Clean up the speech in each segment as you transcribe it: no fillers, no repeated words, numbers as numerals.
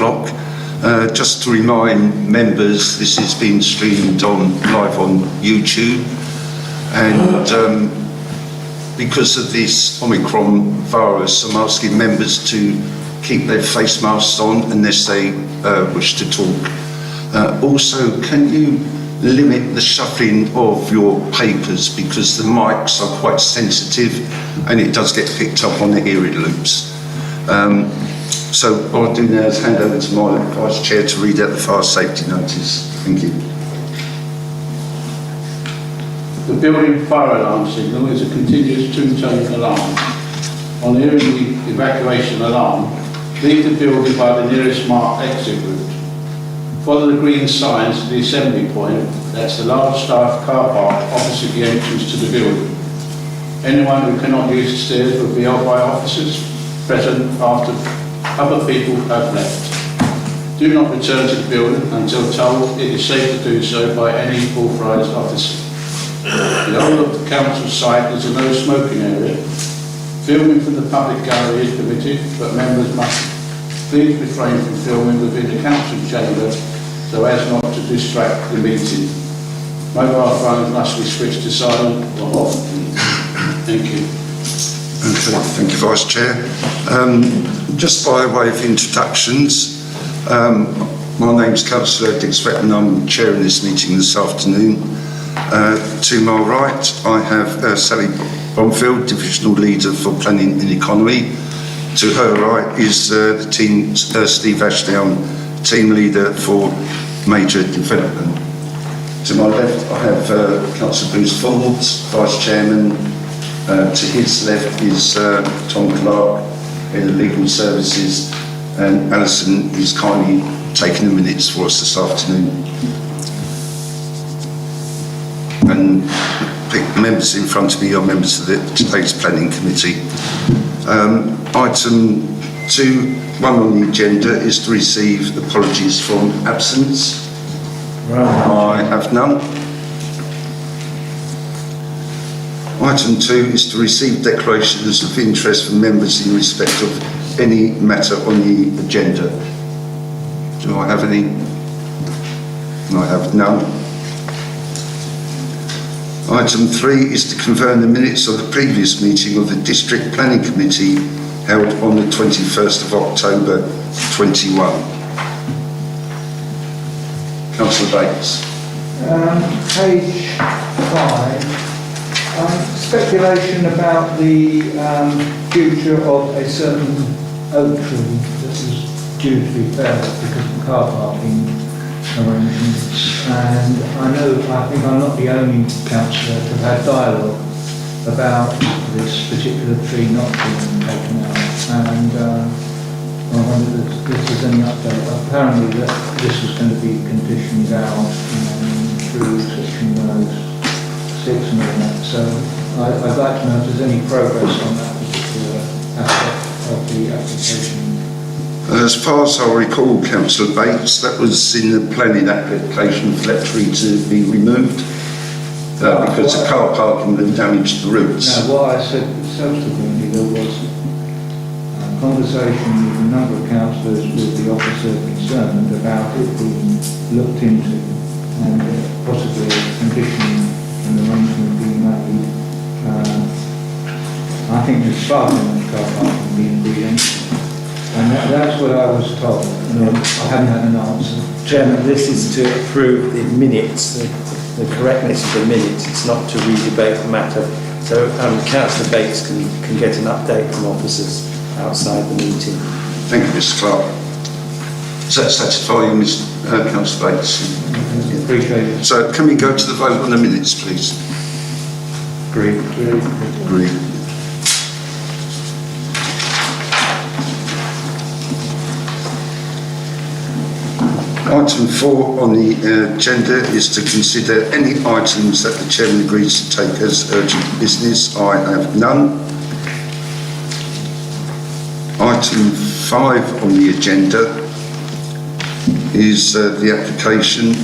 o'clock. Just to remind members, this is being streamed live on YouTube, and because of this Omicron virus, I'm asking members to keep their face masks on unless they wish to talk. Also, can you limit the shuffling of your papers, because the mics are quite sensitive and it does get picked up on the hearing loops. So what I'll do now is hand over to my Vice Chair to read out the fire safety notice. Thank you. The building fire alarm signal is a continuous two-tone alarm. On hearing the evacuation alarm, leave the building by the nearest marked exit route. Follow the green signs to the assembly point. That's the large staff car park opposite the entrance to the building. Anyone who cannot use the stairs will be held by officers present after other people have left. Do not return to the building until told it is safe to do so by any authorised officer. The whole of the council site is a no smoking area. Filming from the public gallery is permitted, but members must please refrain from filming within the council chamber so as not to distract the meeting. Mobile phones must be switched to silent or off. Thank you. Okay, thank you, Vice Chair. Just by way of introductions, my name's Councillor Dick Swetton. I'm chairing this meeting this afternoon. To my right, I have Sally Bromfield, Divisional Leader for Planning and Economy. To her right is the team, Steve Ashdown, Team Leader for Major Development. To my left, I have Councillor Bruce Forbes, Vice Chairman. To his left is Tom Clark, Head of Legal Services, and Alison is kindly taking the minutes for us this afternoon. And the members in front of me are members of today's Planning Committee. Item 2.1 on the agenda is to receive apologies from absence. I have none. Item 2 is to receive declarations of interest from members in respect of any matter on the agenda. Do I have any? I have none. Item 3 is to confirm the minutes of the previous meeting of the District Planning Committee held on the 21st of October 21. Councillor Bates. Page 5. Speculation about the future of a certain oak tree that was due to be felled because of car parking arrangements. And I think I'm not the only councillor to have had dialogue about this particular tree not being taken out. And I wonder if there's any update. Apparently that this was going to be conditioned out through section 106 and all that. So I'd like to know if there's any progress on that particular aspect of the application. As far as I recall, Councillor Bates, that was in the planning application for that tree to be removed because the car parking would have damaged the roots. No, what I said subsequently, there was a conversation with a number of councillors with the officer concerned about it being looked into and possibly a condition and arrangement being made. I think the sparking of the car parking being preempted. And that's what I was told. I haven't had an answer. Chairman, this is to approve the minutes, the correctness of the minutes. It's not to re-debate the matter. So Councillor Bates can get an update from officers outside the meeting. Thank you, Mr. Clark. Does that satisfy you, Councillor Bates? Appreciate it. So can we go to the vote on the minutes, please? Agreed. Agreed. Item 4 on the agenda is to consider any items that the Chairman agrees to take as urgent business. I have none. Item 5 on the agenda is the application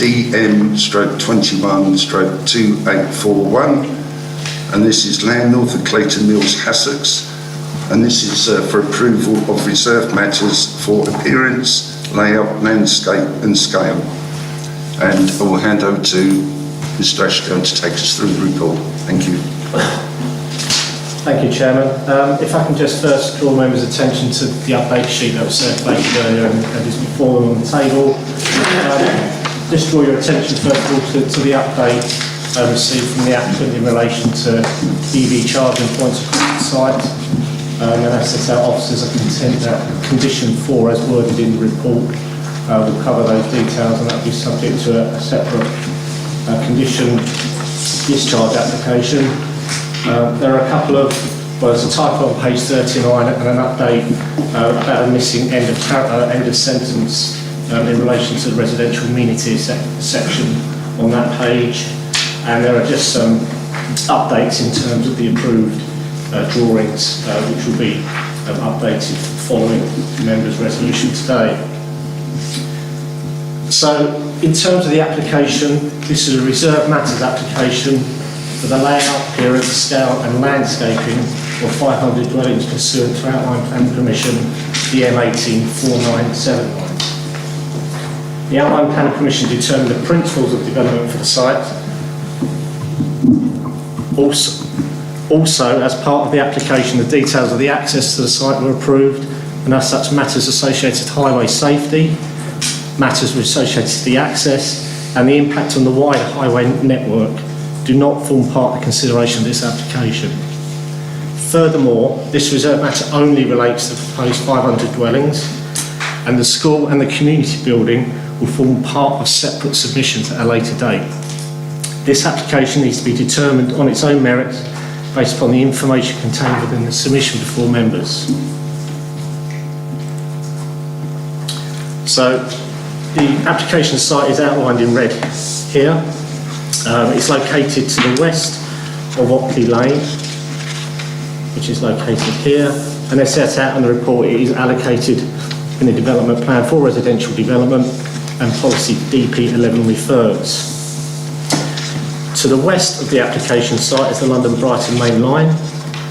DM/21/2841, and this is land north of Clayton Mills, Hassocks, and this is for approval of reserved matters for appearance, layout, landscape and scale. And I will hand over to Mr Ashdown to take us through the report. Thank you. Thank you, Chairman. If I can just first draw members' attention to the update sheet that was circulated earlier and is before them on the table. Just draw your attention first of all to the update received from the applicant in relation to EV charging points across the site. And as set out, officers are content that condition 4, as worded in the report, will cover those details, and that will be subject to a separate condition discharge application. There are a couple of, well, there's a typo on page 39 and an update about a missing end of sentence in relation to the residential amenities section on that page. And there are just some updates in terms of the approved drawings, which will be updated following the members' resolution today. So, in terms of the application, this is a reserved matters application for the layout, appearance, scale and landscaping of 500 dwellings pursuant to outline plan permission DM 184979. The outline plan permission determined the principles of development for the site. Also, as part of the application, the details of the access to the site were approved, and as such, matters associated to highway safety, matters associated to the access, and the impact on the wider highway network do not form part of the consideration of this application. Furthermore, this reserve matter only relates to the proposed 500 dwellings, and the school and the community building will form part of separate submissions at a later date. This application needs to be determined on its own merits based upon the information contained within the submission before members. So, the application site is outlined in red here. It's located to the west of Oakley Lane, which is located here, and they're set out in the report. It is allocated in the development plan for residential development, and policy DP11 refers. To the west of the application site is the London Brighton Main Line,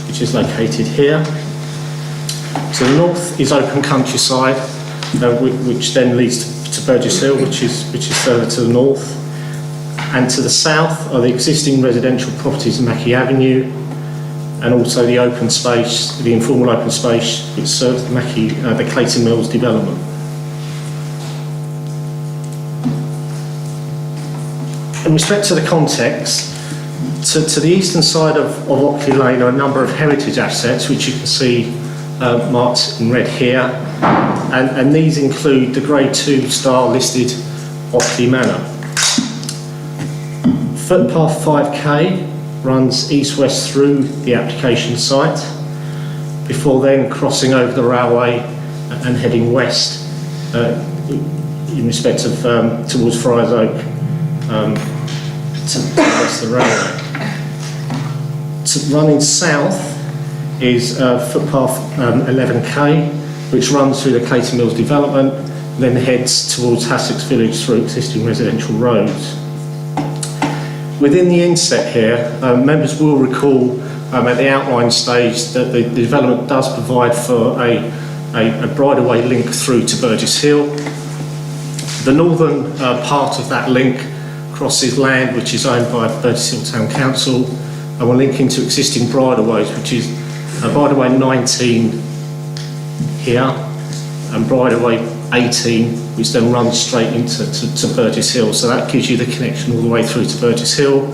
which is located here. To the north is open countryside, which then leads to Burgess Hill, which is further to the north. And to the south are the existing residential properties in Mackey Avenue, and also the open space, the informal open space which serves the Clayton Mills development. In respect to the context, to the eastern side of Oakley Lane are a number of heritage assets which you can see marked in red here, and these include the Grade 2 star listed Oakley Manor. Footpath 5K runs east-west through the application site before then crossing over the railway and heading west in respect of towards Friars Oak to the west of the railway. Running south is footpath 11K, which runs through the Clayton Mills development, then heads towards Hassocks village through existing residential roads. Within the inset here, members will recall at the outline stage that the development does provide for a bridleway link through to Burgess Hill. The northern part of that link crosses land which is owned by Burgess Hill Town Council, and we're linking to existing bridleways, which is bridleway 19 here and bridleway 18, which then runs straight into Burgess Hill. So that gives you the connection all the way through to Burgess Hill,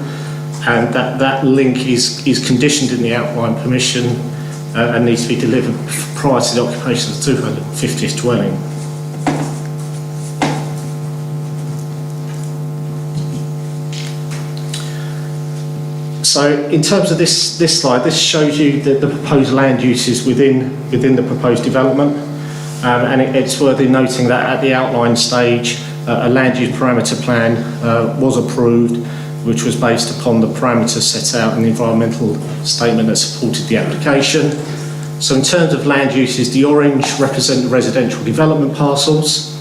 and that link is conditioned in the outline permission and needs to be delivered prior to the occupation of the 250th dwelling. So in terms of this slide, this shows you the proposed land uses within the proposed development. And it's worthy noting that at the outline stage, a land use parameter plan was approved, which was based upon the parameters set out in the environmental statement that supported the application. So in terms of land uses, the orange represent the residential development parcels,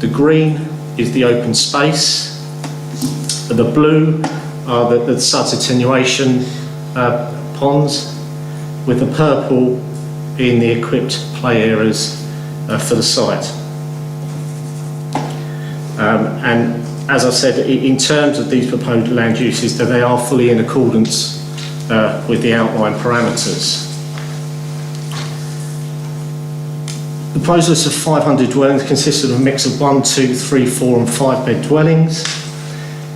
the green is the open space, the blue are the suds attenuation ponds, with the purple being the equipped play areas for the site. And as I said, in terms of these proposed land uses, that they are fully in accordance with the outline parameters. The proposals of 500 dwellings consisted of a mix of 1, 2, 3, 4 and 5 bed dwellings.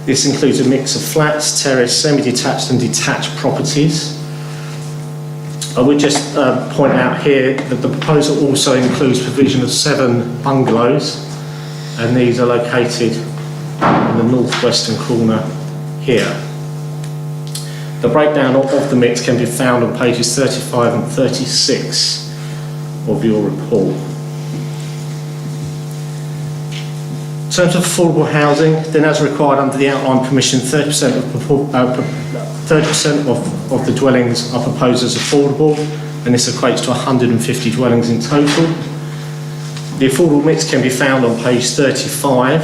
This includes a mix of flats, terrace, semi-detached and detached properties. I would just point out here that the proposal also includes provision of 7 bungalows, and these are located in the northwestern corner here. The breakdown of the mix can be found on pages 35 and 36 of your report. In terms of affordable housing, then as required under the outline permission, 30% of the dwellings are proposed as affordable, and this equates to 150 dwellings in total. The affordable mix can be found on page 35.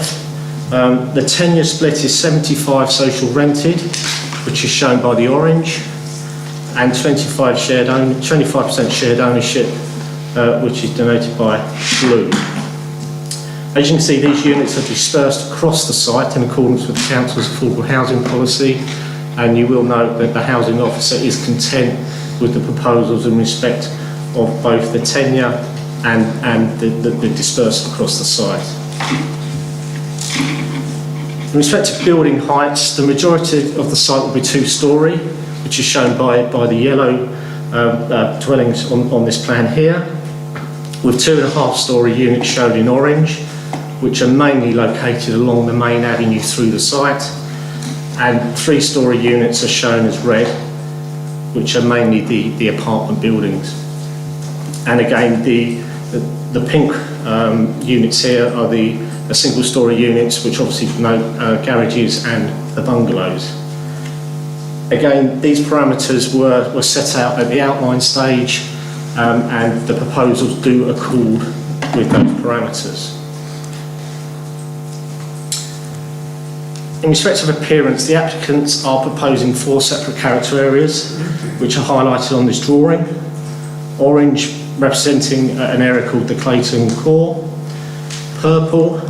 The tenure split is 75 social rented, which is shown by the orange, and 25% shared ownership, which is denoted by blue. As you can see, these units are dispersed across the site in accordance with the Council's affordable housing policy, and you will note that the housing officer is content with the proposals in respect of both the tenure and the dispersal across the site. In respect to building heights, the majority of the site will be 2-storey, which is shown by the yellow dwellings on this plan here, with 2.5-storey units shown in orange, which are mainly located along the main avenue through the site, and 3-storey units are shown as red, which are mainly the apartment buildings. And again, the pink units here are the single-storey units, which obviously denote garages and the bungalows. Again, these parameters were set out at the outline stage, and the proposals do accord with those parameters. In respect of appearance, the applicants are proposing 4 separate character areas, which are highlighted on this drawing. Orange representing an area called the Clayton Core, purple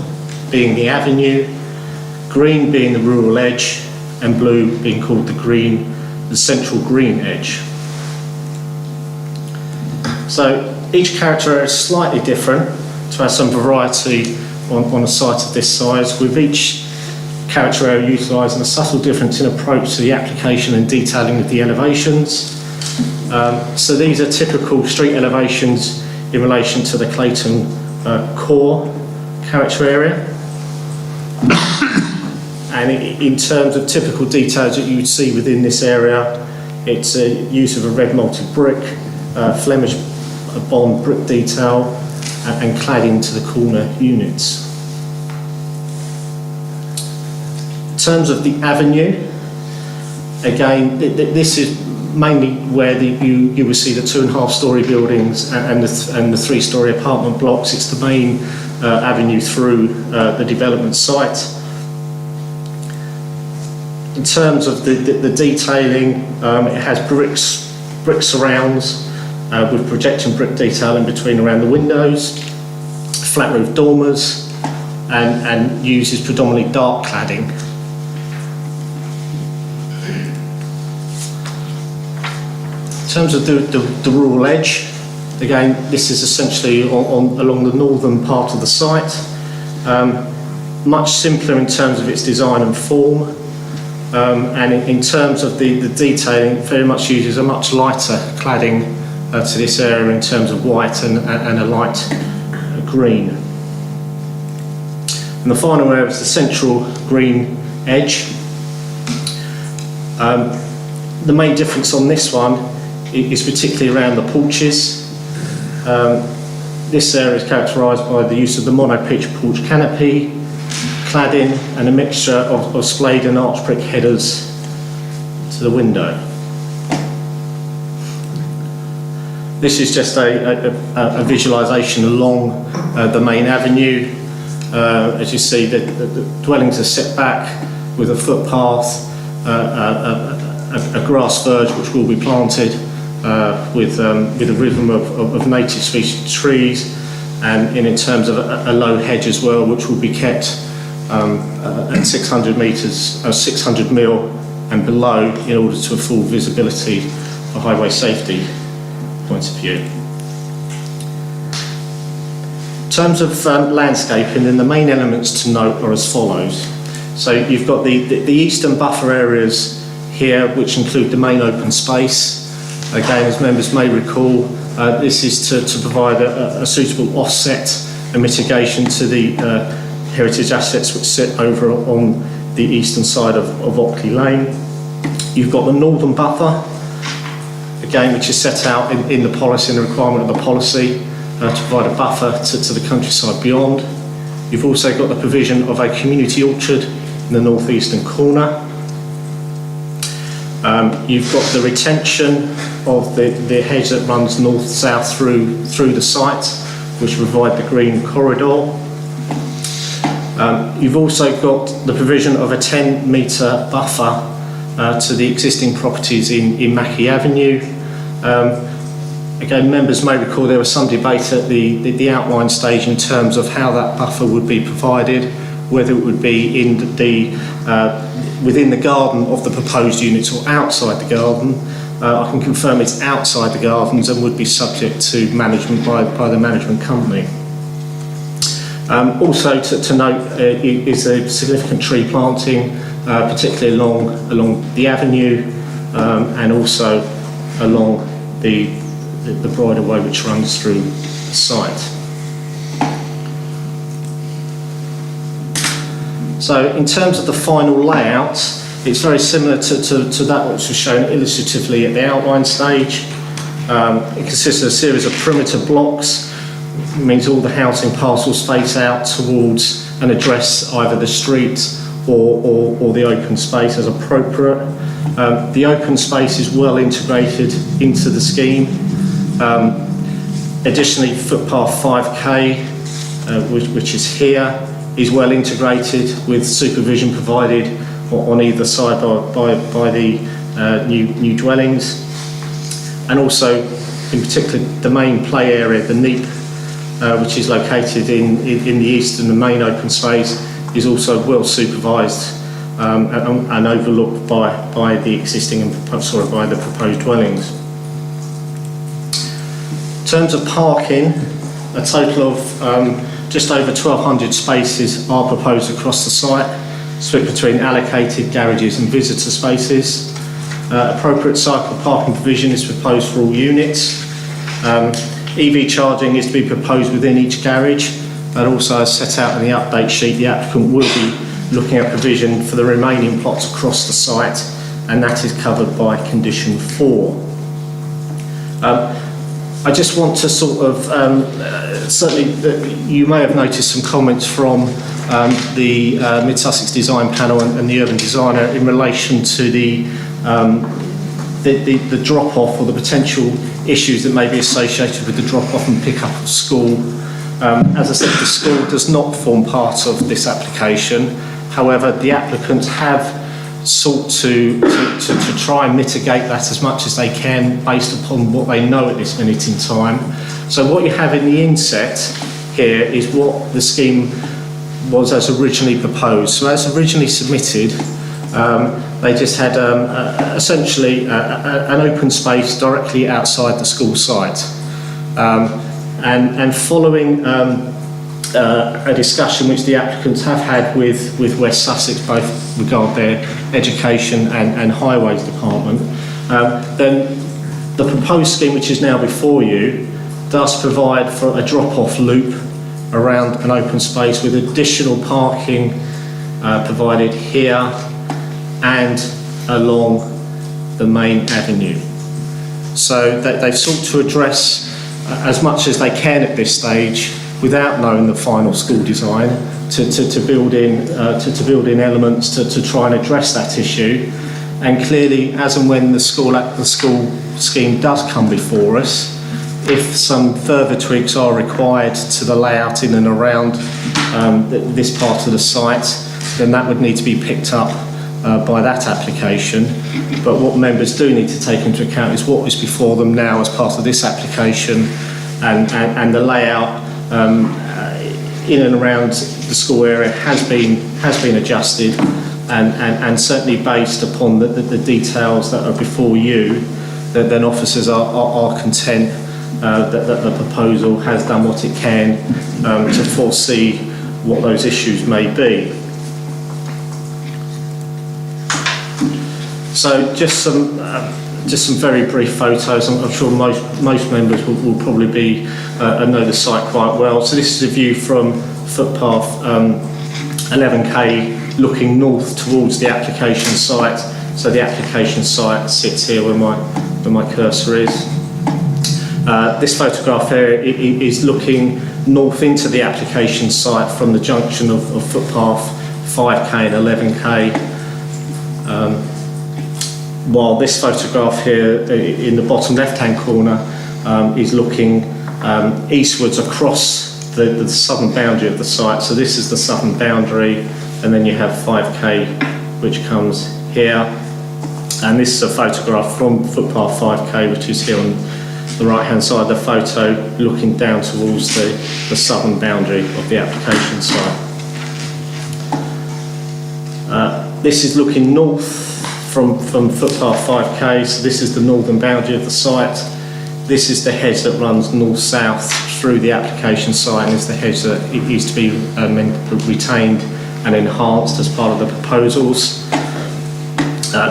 being the avenue, green being the rural edge, and blue being called the central green edge. So each character area is slightly different to have some variety on a site of this size, with each character area utilising a subtle difference in approach to the application and detailing of the elevations. So these are typical street elevations in relation to the Clayton Core character area. And in terms of typical details that you would see within this area, it's a use of a red malted brick, Flemish bond brick detail, and cladding to the corner units. In terms of the avenue, again, this is mainly where you will see the 2.5-storey buildings and the 3-storey apartment blocks. It's the main avenue through the development site. In terms of the detailing, it has brick surrounds with projection brick detail in between around the windows, flat roof dormers, and uses predominantly dark cladding. In terms of the rural edge, again, this is essentially along the northern part of the site. Much simpler in terms of its design and form, and in terms of the detailing, very much uses a much lighter cladding to this area in terms of white and a light green. And the final area is the central green edge. The main difference on this one is particularly around the porches. This area is characterised by the use of the mono-pitch porch canopy, cladding, and a mixture of splayed and arched brick headers to the window. This is just a visualisation along the main avenue. As you see, the dwellings are set back with a footpath, a grass verge which will be planted with a rhythm of native species trees, and in terms of a low hedge as well, which will be kept at 600 metres, 600 mil and below, in order to afford visibility for highway safety point of view. In terms of landscaping, then the main elements to note are as follows. So you've got the eastern buffer areas here, which include the main open space. Again, as members may recall, this is to provide a suitable offset and mitigation to the heritage assets which sit over on the eastern side of Oakley Lane. You've got the northern buffer, again, which is set out in the policy and the requirement of the policy to provide a buffer to the countryside beyond. You've also got the provision of a community orchard in the northeastern corner. You've got the retention of the hedge that runs north-south through the site, which provide the green corridor. You've also got the provision of a 10-metre buffer to the existing properties in Mackey Avenue. Again, members may recall there was some debate at the outline stage in terms of how that buffer would be provided, whether it would be in within the garden of the proposed units or outside the garden. I can confirm it's outside the gardens and would be subject to management by the management company. Also to note is a significant tree planting, particularly along the avenue and also along the bridleway which runs through the site. So in terms of the final layout, it's very similar to that which was shown illustratively at the outline stage. It consists of a series of perimeter blocks. It means all the housing parcels face out towards and address either the street or the open space as appropriate. The open space is well integrated into the scheme. Additionally, footpath 5K, which is here, is well integrated with supervision provided on either side by the new dwellings. And also, in particular, the main play area, the NEEP, which is located in the east and the main open space, is also well supervised and overlooked by the existing and by the proposed dwellings. In terms of parking, a total of just over 1,200 spaces are proposed across the site, split between allocated garages and visitor spaces. Appropriate cycle parking provision is proposed for all units. EV charging is to be proposed within each garage, and also as set out in the update sheet, the applicant will be looking at provision for the remaining plots across the site, and that is covered by condition 4. I just want to sort of, certainly you may have noticed some comments from the Mid-Sussex Design Panel and the Urban Designer in relation to the drop-off or the potential issues that may be associated with the drop-off and pick-up of school. As I said, the school does not form part of this application. However, the applicants have sought to try and mitigate that as much as they can based upon what they know at this minute in time. So what you have in the inset here is what the scheme was as originally proposed. So as originally submitted, they just had essentially an open space directly outside the school site. And following a discussion which the applicants have had with West Sussex, both regard their education and highways department, then the proposed scheme which is now before you does provide for a drop-off loop around an open space with additional parking provided here and along the main avenue. So they've sought to address as much as they can at this stage without knowing the final school design to build in elements to try and address that issue. And clearly, as and when the school scheme does come before us, if some further tweaks are required to the layout in and around this part of the site, then that would need to be picked up by that application, but what members do need to take into account is what is before them now as part of this application, and the layout in and around the school area has been adjusted, and certainly based upon the details that are before you, that then officers are content that the proposal has done what it can to foresee what those issues may be. So just some very brief photos. I'm sure most members will probably know the site quite well. So this is a view from footpath 11K looking north towards the application site. So the application site sits here where my cursor is. This photograph here is looking north into the application site from the junction of footpath 5K and 11K. While this photograph here in the bottom left-hand corner is looking eastwards across the southern boundary of the site. So this is the southern boundary, and then you have 5K which comes here. And this is a photograph from footpath 5K, which is here on the right-hand side of the photo, looking down towards the southern boundary of the application site. This is looking north from footpath 5K, so this is the northern boundary of the site. This is the hedge that runs north-south through the application site, and is the hedge that it is to be retained and enhanced as part of the proposals.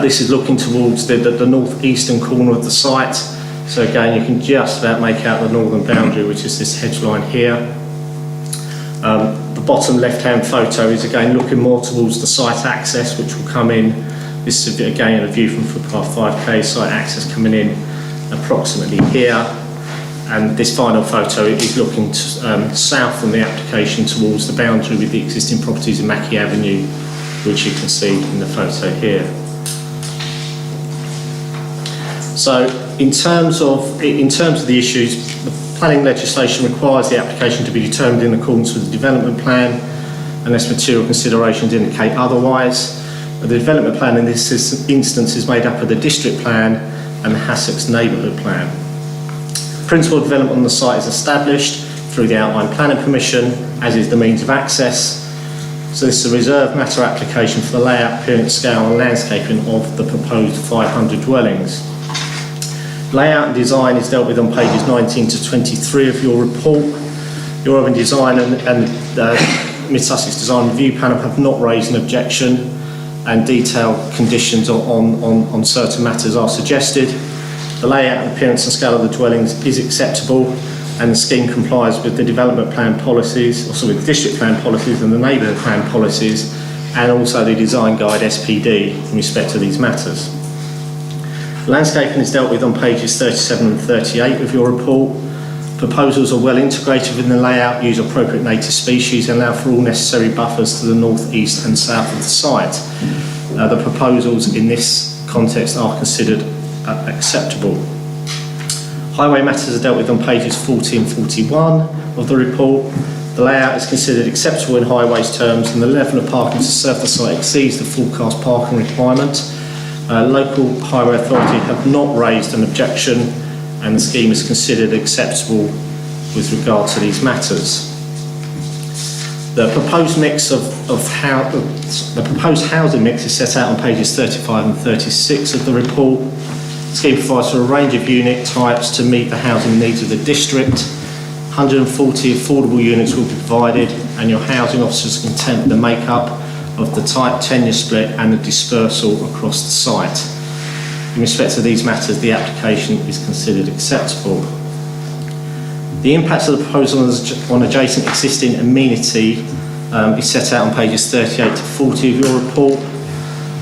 This is looking towards the northeastern corner of the site, so again you can just about make out the northern boundary, which is this hedge line here. The bottom left-hand photo is again looking more towards the site access, which will come in. This is again a view from footpath 5K, site access coming in approximately here. And this final photo is looking south from the application towards the boundary with the existing properties in Mackey Avenue, which you can see in the photo here. So in terms of the issues, the planning legislation requires the application to be determined in accordance with the development plan, unless material considerations indicate otherwise. The development plan in this instance is made up of the district plan and the Hassocks neighbourhood plan. Principal development on the site is established through the outline planning permission, as is the means of access. So this is a reserved matter application for the layout, appearance, scale and landscaping of the proposed 500 dwellings. Layout and design is dealt with on pages 19 to 23 of your report. Your urban design and Mid Sussex Design Review Panel have not raised an objection, and detailed conditions on certain matters are suggested. The layout and appearance and scale of the dwellings is acceptable, and the scheme complies with the development plan policies, also with the district plan policies and the neighbourhood plan policies, and also the design guide SPD in respect to these matters. Landscaping is dealt with on pages 37 and 38 of your report. Proposals are well integrated within the layout, use appropriate native species and allow for all necessary buffers to the north, east and south of the site. The proposals in this context are considered acceptable. Highway matters are dealt with on pages 40 and 41 of the report. The layout is considered acceptable in highways terms, and the level of parking to serve the site exceeds the forecast parking requirement. Local highway authority have not raised an objection, and the scheme is considered acceptable with regard to these matters. The proposed mix the proposed housing mix is set out on pages 35 and 36 of the report. The scheme provides for a range of unit types to meet the housing needs of the district. 140 affordable units will be provided, and your housing officers are content with the makeup of the type, tenure split and the dispersal across the site. In respect to these matters, the application is considered acceptable. The impact of the proposal on adjacent existing amenity is set out on pages 38 to 40 of your report.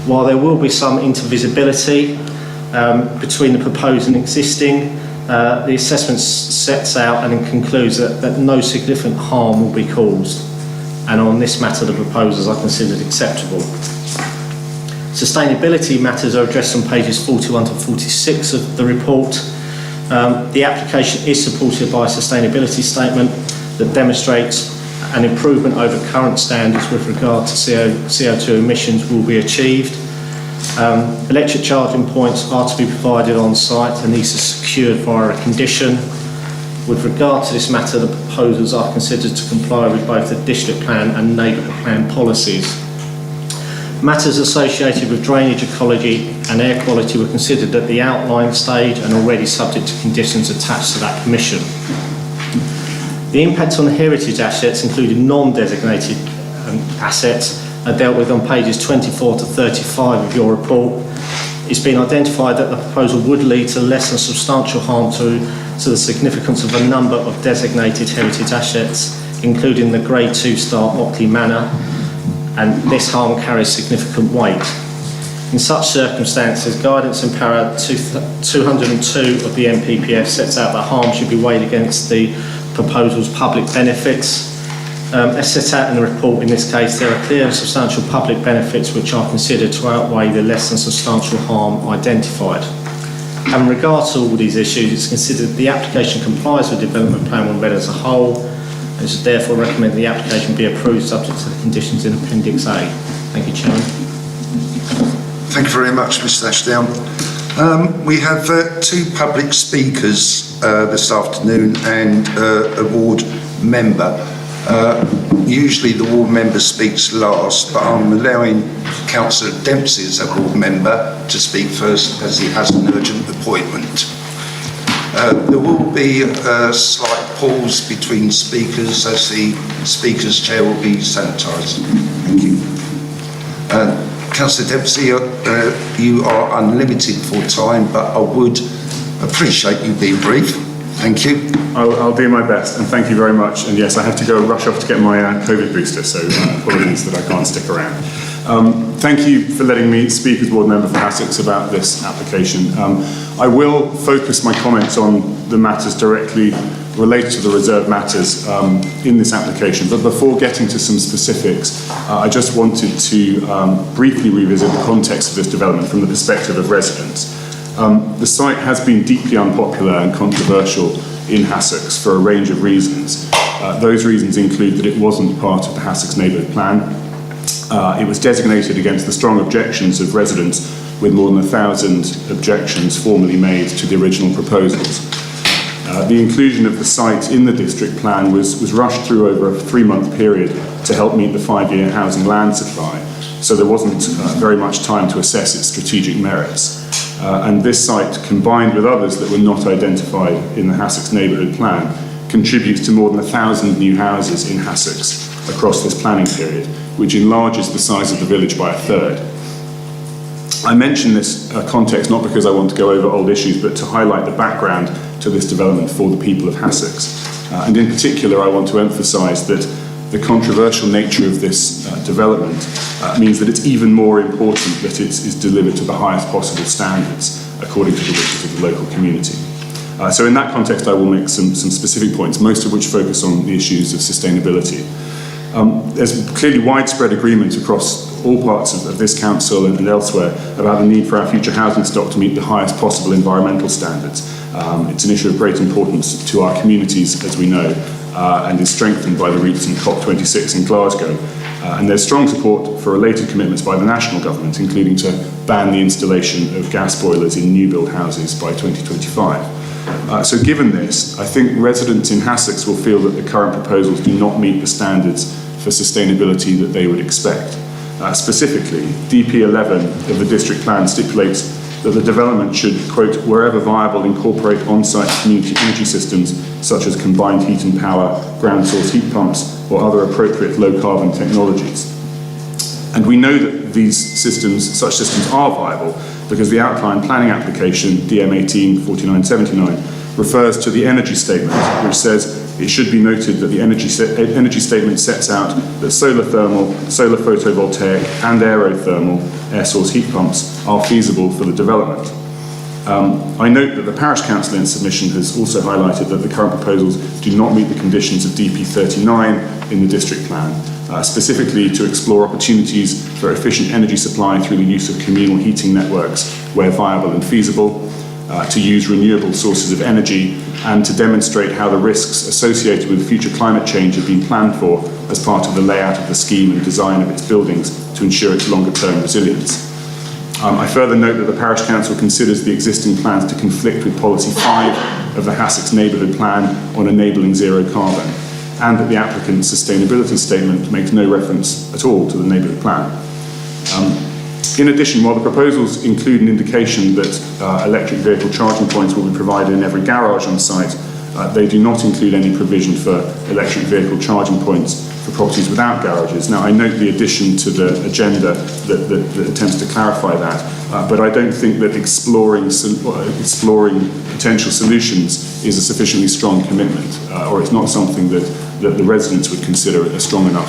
While there will be some intervisibility between the proposed and existing, the assessment sets out and concludes that no significant harm will be caused. And on this matter, the proposals are considered acceptable. Sustainability matters are addressed on pages 41 to 46 of the report. The application is supported by a sustainability statement that demonstrates an improvement over current standards with regard to CO2 emissions will be achieved. Electric charging points are to be provided on site and these are secured via a condition. With regard to this matter, the proposals are considered to comply with both the district plan and neighbourhood plan policies. Matters associated with drainage, ecology and air quality were considered at the outline stage and already subject to conditions attached to that permission. The impact on heritage assets, including non-designated assets, are dealt with on pages 24 to 35 of your report. It's been identified that the proposal would lead to less than substantial harm to the significance of a number of designated heritage assets, including the Grade 2 Start Mockley Manor, and this harm carries significant weight. In such circumstances, guidance in para 202 of the NPPF sets out that harm should be weighed against the proposal's public benefits. As set out in the report, in this case, there are clear and substantial public benefits which are considered to outweigh the less than substantial harm identified. In regard to all these issues, it's considered the application complies with the development plan when read as a whole, and it should therefore recommend the application be approved subject to the conditions in Appendix A. Thank you, Chairman. Thank you very much, Mr Ashdown. We have two public speakers this afternoon and a ward member. Usually the ward member speaks last, but I'm allowing Councillor Dempsey as a ward member to speak first as he has an urgent appointment. There will be a slight pause between speakers as the Speaker's chair will be sanitised. Thank you. Councillor Dempsey, you are unlimited for time, but I would appreciate you being brief. Thank you. I'll do my best, and thank you very much. And yes, I have to go rush off to get my COVID booster, so apologies that I can't stick around. Thank you for letting me speak as ward member for Hassocks about this application. I will focus my comments on the matters directly related to the reserved matters in this application, but before getting to some specifics, I just wanted to briefly revisit the context of this development from the perspective of residents. The site has been deeply unpopular and controversial in Hassocks for a range of reasons. Those reasons include that it wasn't part of the Hassocks neighbourhood plan. It was designated against the strong objections of residents, with more than 1,000 objections formally made to the original proposals. The inclusion of the site in the district plan was rushed through over a 3-month period to help meet the 5-year housing land supply, so there wasn't very much time to assess its strategic merits. And this site, combined with others that were not identified in the Hassocks neighbourhood plan, contributes to more than 1,000 new houses in Hassocks across this planning period, which enlarges the size of the village by a third. I mention this context not because I want to go over old issues, but to highlight the background to this development for the people of Hassocks. And in particular, I want to emphasise that the controversial nature of this development means that it's even more important that it is delivered to the highest possible standards according to the wishes of the local community. So in that context, I will make some specific points, most of which focus on the issues of sustainability. There's clearly widespread agreement across all parts of this council and elsewhere about the need for our future housing stock to meet the highest possible environmental standards. It's an issue of great importance to our communities, as we know, and is strengthened by the recent COP26 in Glasgow. And there's strong support for related commitments by the national government, including to ban the installation of gas boilers in new build houses by 2025. So given this, I think residents in Hassocks will feel that the current proposals do not meet the standards for sustainability that they would expect. Specifically, DP11 of the district plan stipulates that the development should, quote, wherever viable, incorporate on-site community energy systems such as combined heat and power, ground source heat pumps, or other appropriate low-carbon technologies. And we know that such systems are viable because the outline planning application, DM18-4979, refers to the energy statement, which says it should be noted that the energy statement sets out that solar thermal, solar photovoltaic and aerothermal air source heat pumps are feasible for the development. I note that the Parish Council in submission has also highlighted that the current proposals do not meet the conditions of DP39 in the district plan, specifically to explore opportunities for efficient energy supply through the use of communal heating networks where viable and feasible, to use renewable sources of energy, and to demonstrate how the risks associated with future climate change have been planned for as part of the layout of the scheme and design of its buildings to ensure its longer-term resilience. I further note that the Parish Council considers the existing plans to conflict with Policy 5 of the Hassocks Neighbourhood Plan on enabling zero carbon, and that the applicant's sustainability statement makes no reference at all to the neighbourhood plan. In addition, while the proposals include an indication that electric vehicle charging points will be provided in every garage on site, they do not include any provision for electric vehicle charging points for properties without garages. Now, I note the addition to the agenda that attempts to clarify that, but I don't think that exploring potential solutions is a sufficiently strong commitment, or it's not something that the residents would consider a strong enough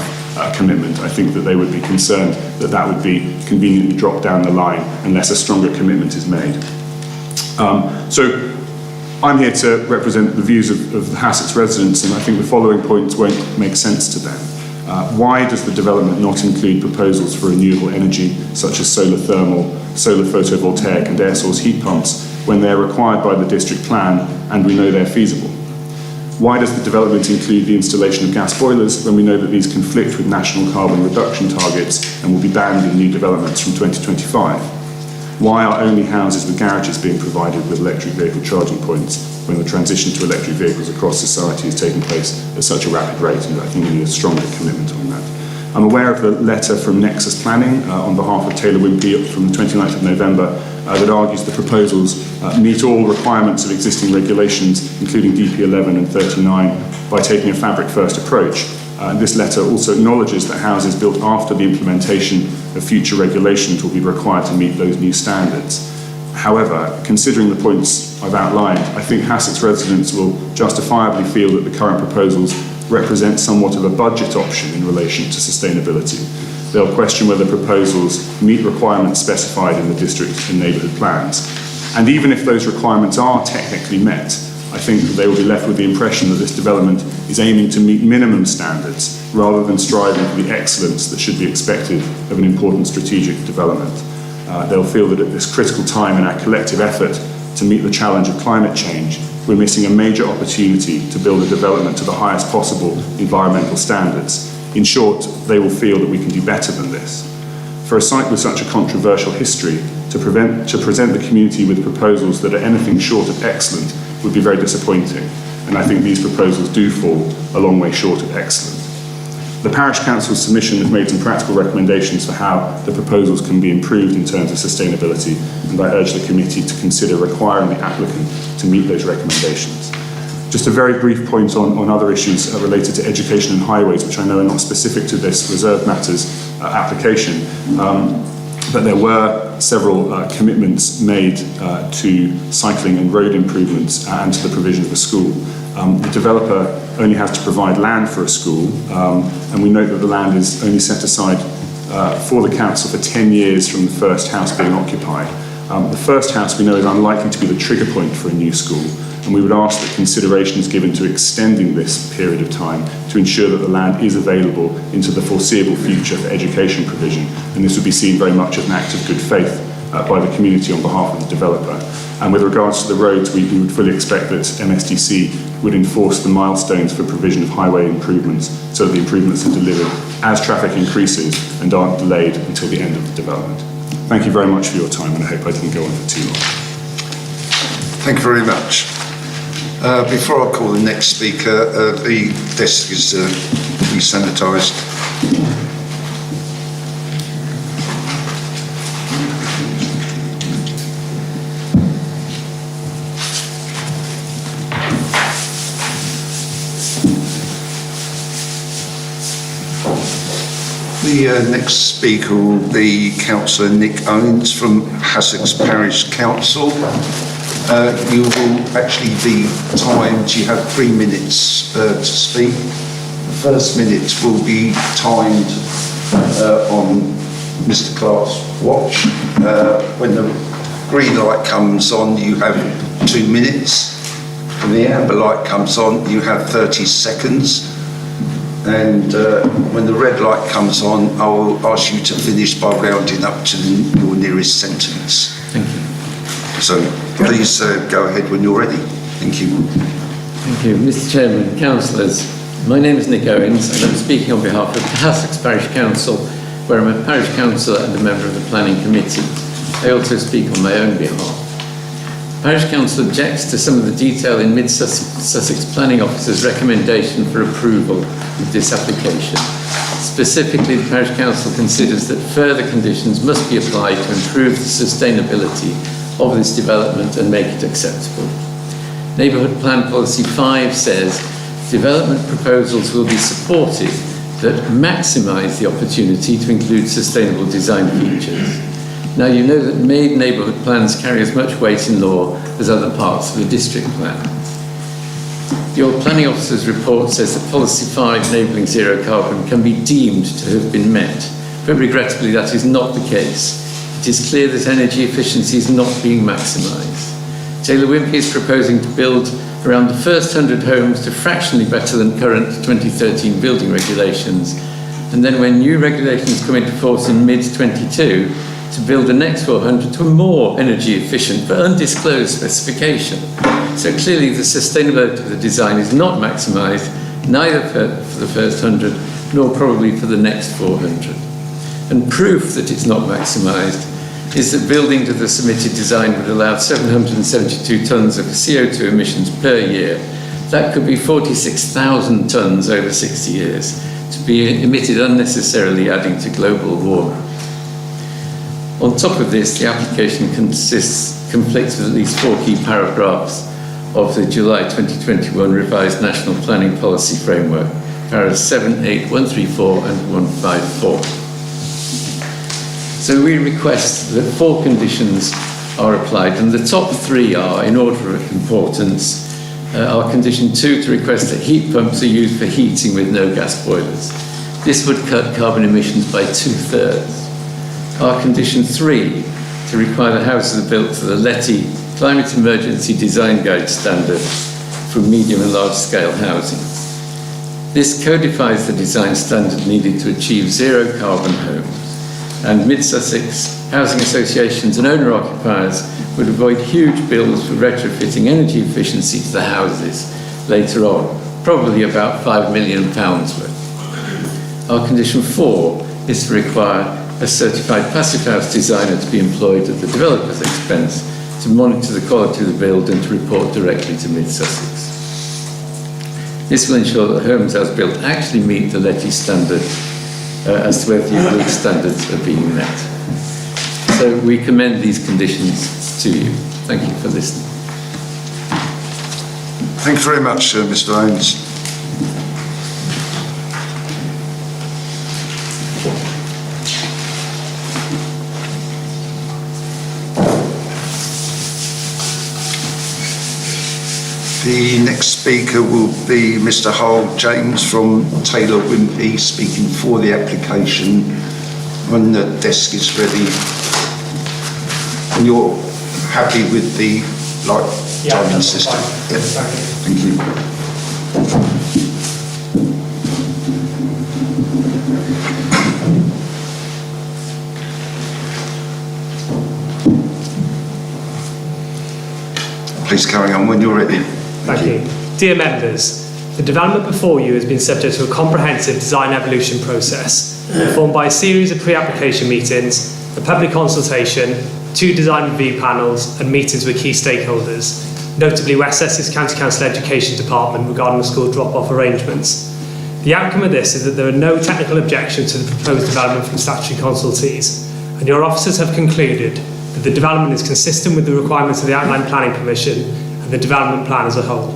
commitment. I think that they would be concerned that that would be conveniently dropped down the line unless a stronger commitment is made. So I'm here to represent the views of the Hassocks residents, and I think the following points won't make sense to them. Why does the development not include proposals for renewable energy, such as solar thermal, solar photovoltaic and air source heat pumps, when they're required by the district plan and we know they're feasible? Why does the development include the installation of gas boilers when we know that these conflict with national carbon reduction targets and will be banned in new developments from 2025? Why are only houses with garages being provided with electric vehicle charging points when the transition to electric vehicles across society is taking place at such a rapid rate? And I think we need a stronger commitment on that. I'm aware of the letter from Nexus Planning on behalf of Taylor Wimpey from the 29th of November that argues the proposals meet all requirements of existing regulations, including DP 11 and 39, by taking a fabric-first approach. This letter also acknowledges that houses built after the implementation of future regulations will be required to meet those new standards. However, considering the points I've outlined, I think Hassocks residents will justifiably feel that the current proposals represent somewhat of a budget option in relation to sustainability. They'll question whether proposals meet requirements specified in the district and neighbourhood plans. And even if those requirements are technically met, I think that they will be left with the impression that this development is aiming to meet minimum standards rather than striving for the excellence that should be expected of an important strategic development. They'll feel that at this critical time in our collective effort to meet the challenge of climate change, we're missing a major opportunity to build a development to the highest possible environmental standards. In short, they will feel that we can do better than this. For a site with such a controversial history, to present the community with proposals that are anything short of excellent would be very disappointing, and I think these proposals do fall a long way short of excellent. The Parish Council's submission has made some practical recommendations for how the proposals can be improved in terms of sustainability, and I urge the committee to consider requiring the applicant to meet those recommendations. Just a very brief point on other issues related to education and highways, which I know are not specific to this reserved matters application, but there were several commitments made to cycling and road improvements and to the provision of a school. The developer only has to provide land for a school, and we note that the land is only set aside for the council for 10 years from the first house being occupied. The first house we know is unlikely to be the trigger point for a new school, and we would ask that consideration is given to extending this period of time to ensure that the land is available into the foreseeable future for education provision, and this would be seen very much as an act of good faith by the community on behalf of the developer. And with regards to the roads, we would fully expect that MSDC would enforce the milestones for provision of highway improvements so that the improvements are delivered as traffic increases and aren't delayed until the end of the development. Thank you very much for your time, and I hope I didn't go on for too long. Thank you very much. Before I call the next speaker, the desk is re-sanitised. The next speaker will be Councillor Nick Owens from Hassocks Parish Council. You will actually be timed. You have 3 minutes to speak. The first minute will be timed on Mr. Clark's watch. When the green light comes on, you have 2 minutes. When the amber light comes on, you have 30 seconds. And when the red light comes on, I will ask you to finish by rounding up to your nearest sentence. Thank you. So please go ahead when you're ready. Thank you. Thank you. Mr. Chairman, councillors, my name is Nick Owens and I'm speaking on behalf of the Hassocks Parish Council, where I'm a parish councillor and a member of the planning committee. I also speak on my own behalf. Parish Council objects to some of the detail in Mid-Sussex Planning Officer's recommendation for approval of this application. Specifically, the Parish Council considers that further conditions must be applied to improve the sustainability of this development and make it acceptable. Neighbourhood Plan Policy 5 says development proposals will be supported that maximise the opportunity to include sustainable design features. Now, you know that made neighbourhood plans carry as much weight in law as other parts of a district plan. Your planning officer's report says that Policy 5 enabling zero carbon can be deemed to have been met, but regrettably that is not the case. It is clear that energy efficiency is not being maximised. Taylor Wimpey is proposing to build around the first 100 homes to fractionally better than current 2013 building regulations, and then when new regulations come into force in mid-22, to build the next 400 to a more energy efficient but undisclosed specification. So clearly the sustainability of the design is not maximised, neither for the first 100 nor probably for the next 400. And proof that it's not maximised is that building to the submitted design would allow 772 tonnes of CO2 emissions per year. That could be 46,000 tonnes over 60 years to be emitted unnecessarily, adding to global warming. On top of this, the application conflicts with at least 4 key paragraphs of the July 2021 revised National Planning Policy Framework, paragraphs 7, 8, 134 and 154. So we request that 4 conditions are applied, and the top 3 are, in order of importance, are condition 2 to request that heat pumps are used for heating with no gas boilers. This would cut carbon emissions by 2/3. Our condition 3 to require the houses are built to the LETI Climate Emergency Design Guide standard for medium and large scale housing. This codifies the design standard needed to achieve zero carbon homes, and Mid-Sussex housing associations and owner occupiers would avoid huge bills for retrofitting energy efficiency to the houses later on, probably about £5 million worth. Our condition 4 is to require a certified passive house designer to be employed at the developer's expense to monitor the quality of the build and to report directly to Mid-Sussex. This will ensure that homes as built actually meet the LETI standard as to whether the agreed standards are being met. So we commend these conditions to you. Thank you for listening. Thank you very much, Mr. Owens. The next speaker will be Mr. Harold James from Taylor Wimpey, speaking for the application. When the desk is ready, and you're happy with the timing system? Yep. Thank you. Please carry on when you're ready. Thank you. Dear members, the development before you has been subject to a comprehensive design evolution process, informed by a series of pre-application meetings, a public consultation, 2 design review panels and meetings with key stakeholders, notably West Sussex County Council Education Department regarding the school drop-off arrangements. The outcome of this is that there are no technical objections to the proposed development from statutory consultees, and your officers have concluded that the development is consistent with the requirements of the outline planning permission and the development plan as a whole.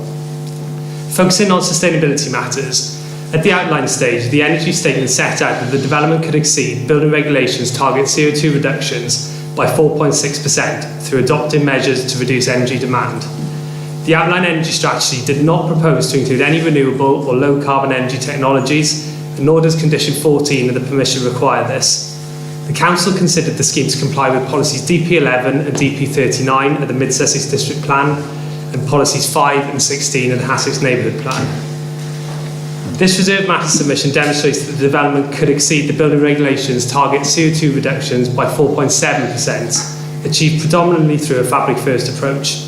Focusing on sustainability matters, at the outline stage, the energy statement set out that the development could exceed building regulations target CO2 reductions by 4.6% through adopting measures to reduce energy demand. The outline energy strategy did not propose to include any renewable or low carbon energy technologies, and nor does condition 14 of the permission require this. The Council considered the scheme to comply with policies DP11 and DP39 of the Mid-Sussex District Plan and policies 5 and 16 of the Hassocks Neighbourhood Plan. This reserved matter submission demonstrates that the development could exceed the building regulations target CO2 reductions by 4.7%, achieved predominantly through a fabric-first approach.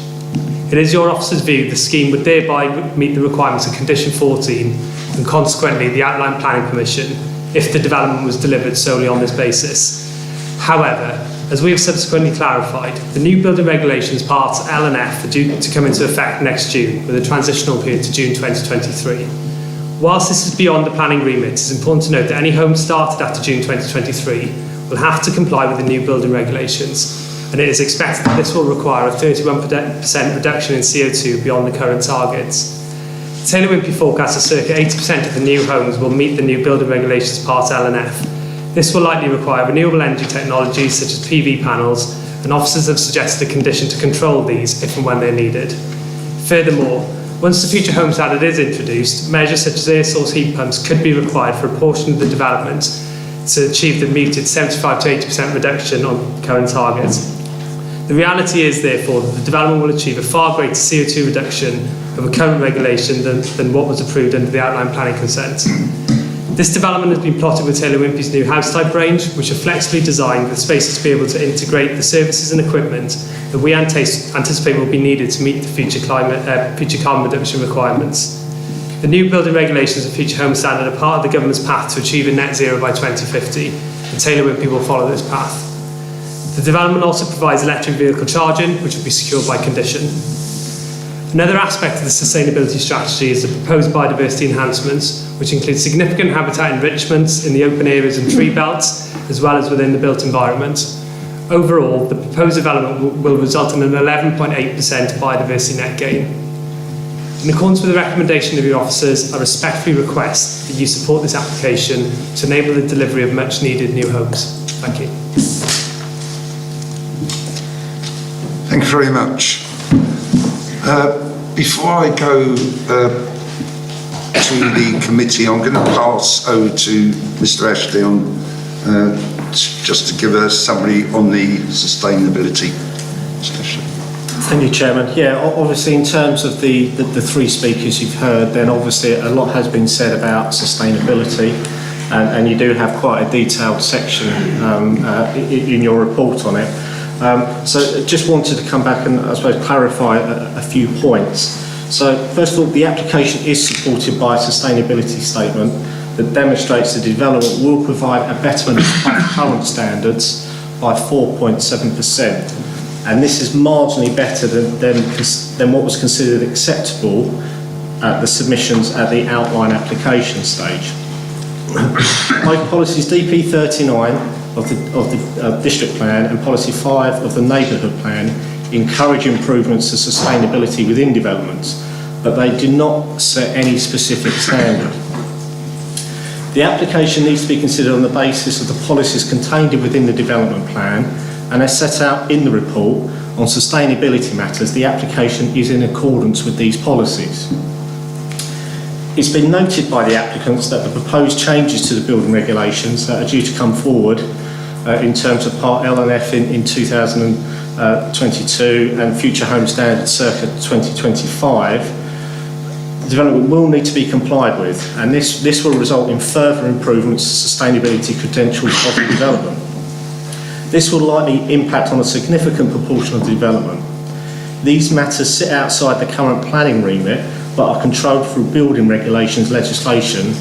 It is your officer's view the scheme would thereby meet the requirements of condition 14 and consequently the outline planning permission if the development was delivered solely on this basis. However, As we have subsequently clarified, the new building regulations parts L and F are due to come into effect next June, with a transitional period to June 2023. Whilst this is beyond the planning remit, it's important to note that any home started after June 2023 will have to comply with the new building regulations, and it is expected that this will require a 31% reduction in CO2 beyond the current targets. Taylor Wimpey forecasts that circa 80% of the new homes will meet the new building regulations part L and F. This will likely require renewable energy technologies such as PV panels, and officers have suggested a condition to control these if and when they're needed. Furthermore, once the future home standard is introduced, measures such as air source heat pumps could be required for a portion of the development to achieve the mooted 75 to 80% reduction on current targets. The reality is, therefore, that the development will achieve a far greater CO2 reduction of a current regulation than what was approved under the outline planning consent. This development has been plotted with Taylor Wimpey's new house type range, which are flexibly designed with spaces to be able to integrate the services and equipment that we anticipate will be needed to meet the future carbon reduction requirements. The new building regulations of future home standard are part of the government's path to achieve a net zero by 2050, and Taylor Wimpey will follow this path. The development also provides electric vehicle charging, which will be secured by condition. Another aspect of the sustainability strategy is the proposed biodiversity enhancements, which include significant habitat enrichments in the open areas and tree belts, as well as within the built environment. Overall, the proposed development will result in an 11.8% biodiversity net gain. In accordance with the recommendation of your officers, I respectfully request that you support this application to enable the delivery of much needed new homes. Thank you. Thank you very much. Before I go to the committee, I'm going to pass over to Mr. Ashley on just to give a summary on the sustainability discussion. Thank you, Chairman. Yeah, obviously in terms of the three speakers you've heard, then obviously a lot has been said about sustainability, and you do have quite a detailed section in your report on it. So just wanted to come back and I suppose clarify a few points. So first of all, the application is supported by a sustainability statement that demonstrates the development will provide a betterment of current standards by 4.7%. And this is marginally better than what was considered acceptable at the submissions at the outline application stage. Both policies DP 39 of the district plan and policy 5 of the neighbourhood plan encourage improvements to sustainability within developments, but they do not set any specific standard. The application needs to be considered on the basis of the policies contained within the development plan, and as set out in the report on sustainability matters, the application is in accordance with these policies. It's been noted by the applicants that the proposed changes to the building regulations that are due to come forward in terms of Part L and F in 2022 and future home standards circa 2025, the development will need to be complied with, and this will result in further improvements to sustainability credentials of the development. This will likely impact on a significant proportion of the development. These matters sit outside the current planning remit, but are controlled through building regulations legislation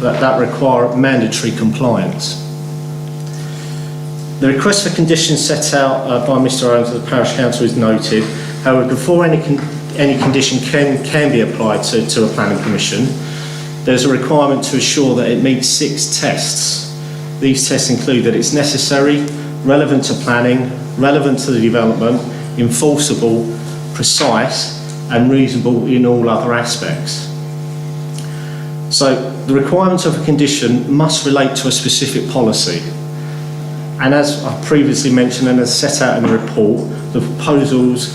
that require mandatory compliance. The request for conditions set out by Mr. Owens of the Parish Council is noted. However, before any condition can be applied to a planning permission, there's a requirement to assure that it meets 6 tests. These tests include that it's necessary, relevant to planning, relevant to the development, enforceable, precise, and reasonable in all other aspects. So the requirements of a condition must relate to a specific policy. And as I previously mentioned and as set out in the report, the proposals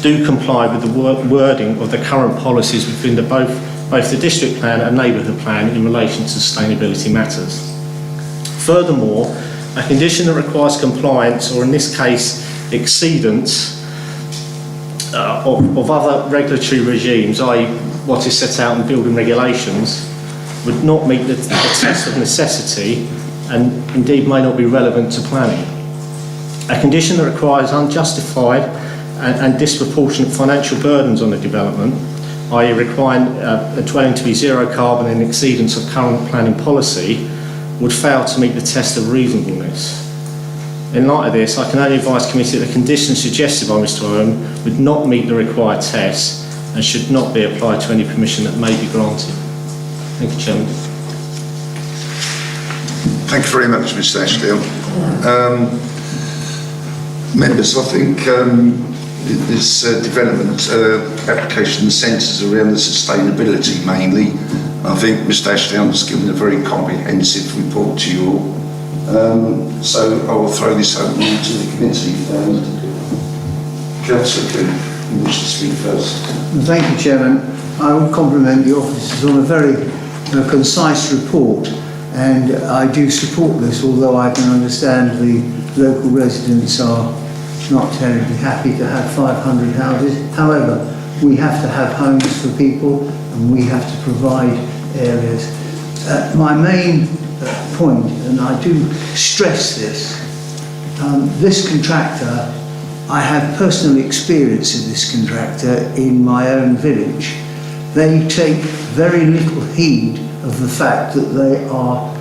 do comply with the wording of the current policies within both the district plan and neighbourhood plan in relation to sustainability matters. Furthermore, a condition that requires compliance, or in this case, exceedance of other regulatory regimes, i.e. what is set out in building regulations, would not meet the test of necessity and indeed may not be relevant to planning. A condition that requires unjustified and disproportionate financial burdens on the development, i.e. requiring a dwelling to be zero carbon in exceedance of current planning policy, would fail to meet the test of reasonableness. In light of this, I can only advise committee that the conditions suggested by Mr Owen would not meet the required tests and should not be applied to any permission that may be granted. Thank you, Chairman. Thank you very much, Mr Ashdale. Members, I think this development application centres around the sustainability mainly. I think Mr Ashdale has given a very comprehensive report to you all. So I will throw this over to the committee. Councillor Cook, you wish to speak first. Thank you, Chairman. I will compliment the officers on a very concise report, and I do support this, although I can understand the local residents are not terribly happy to have 500 houses. However, we have to have homes for people and we have to provide areas. My main point, and I do stress this, this contractor, I have personal experience of this contractor in my own village. They take very little heed of the fact that they are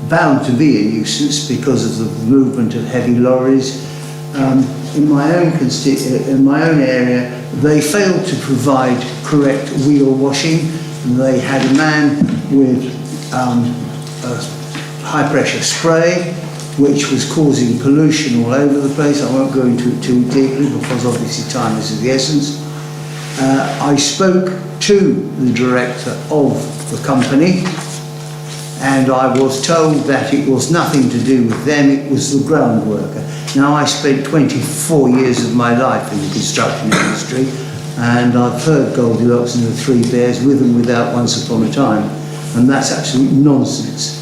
bound to be a nuisance because of the movement of heavy lorries. In my own area, they failed to provide correct wheel washing. They had a man with a high pressure spray, which was causing pollution all over the place. I won't go into it too deeply because obviously time is of the essence. I spoke to the director of the company, and I was told that it was nothing to do with them, it was the ground worker. Now, I spent 24 years of my life in the construction industry, and I've heard Goldilocks and the Three Bears with and without Once Upon a Time, and that's absolute nonsense.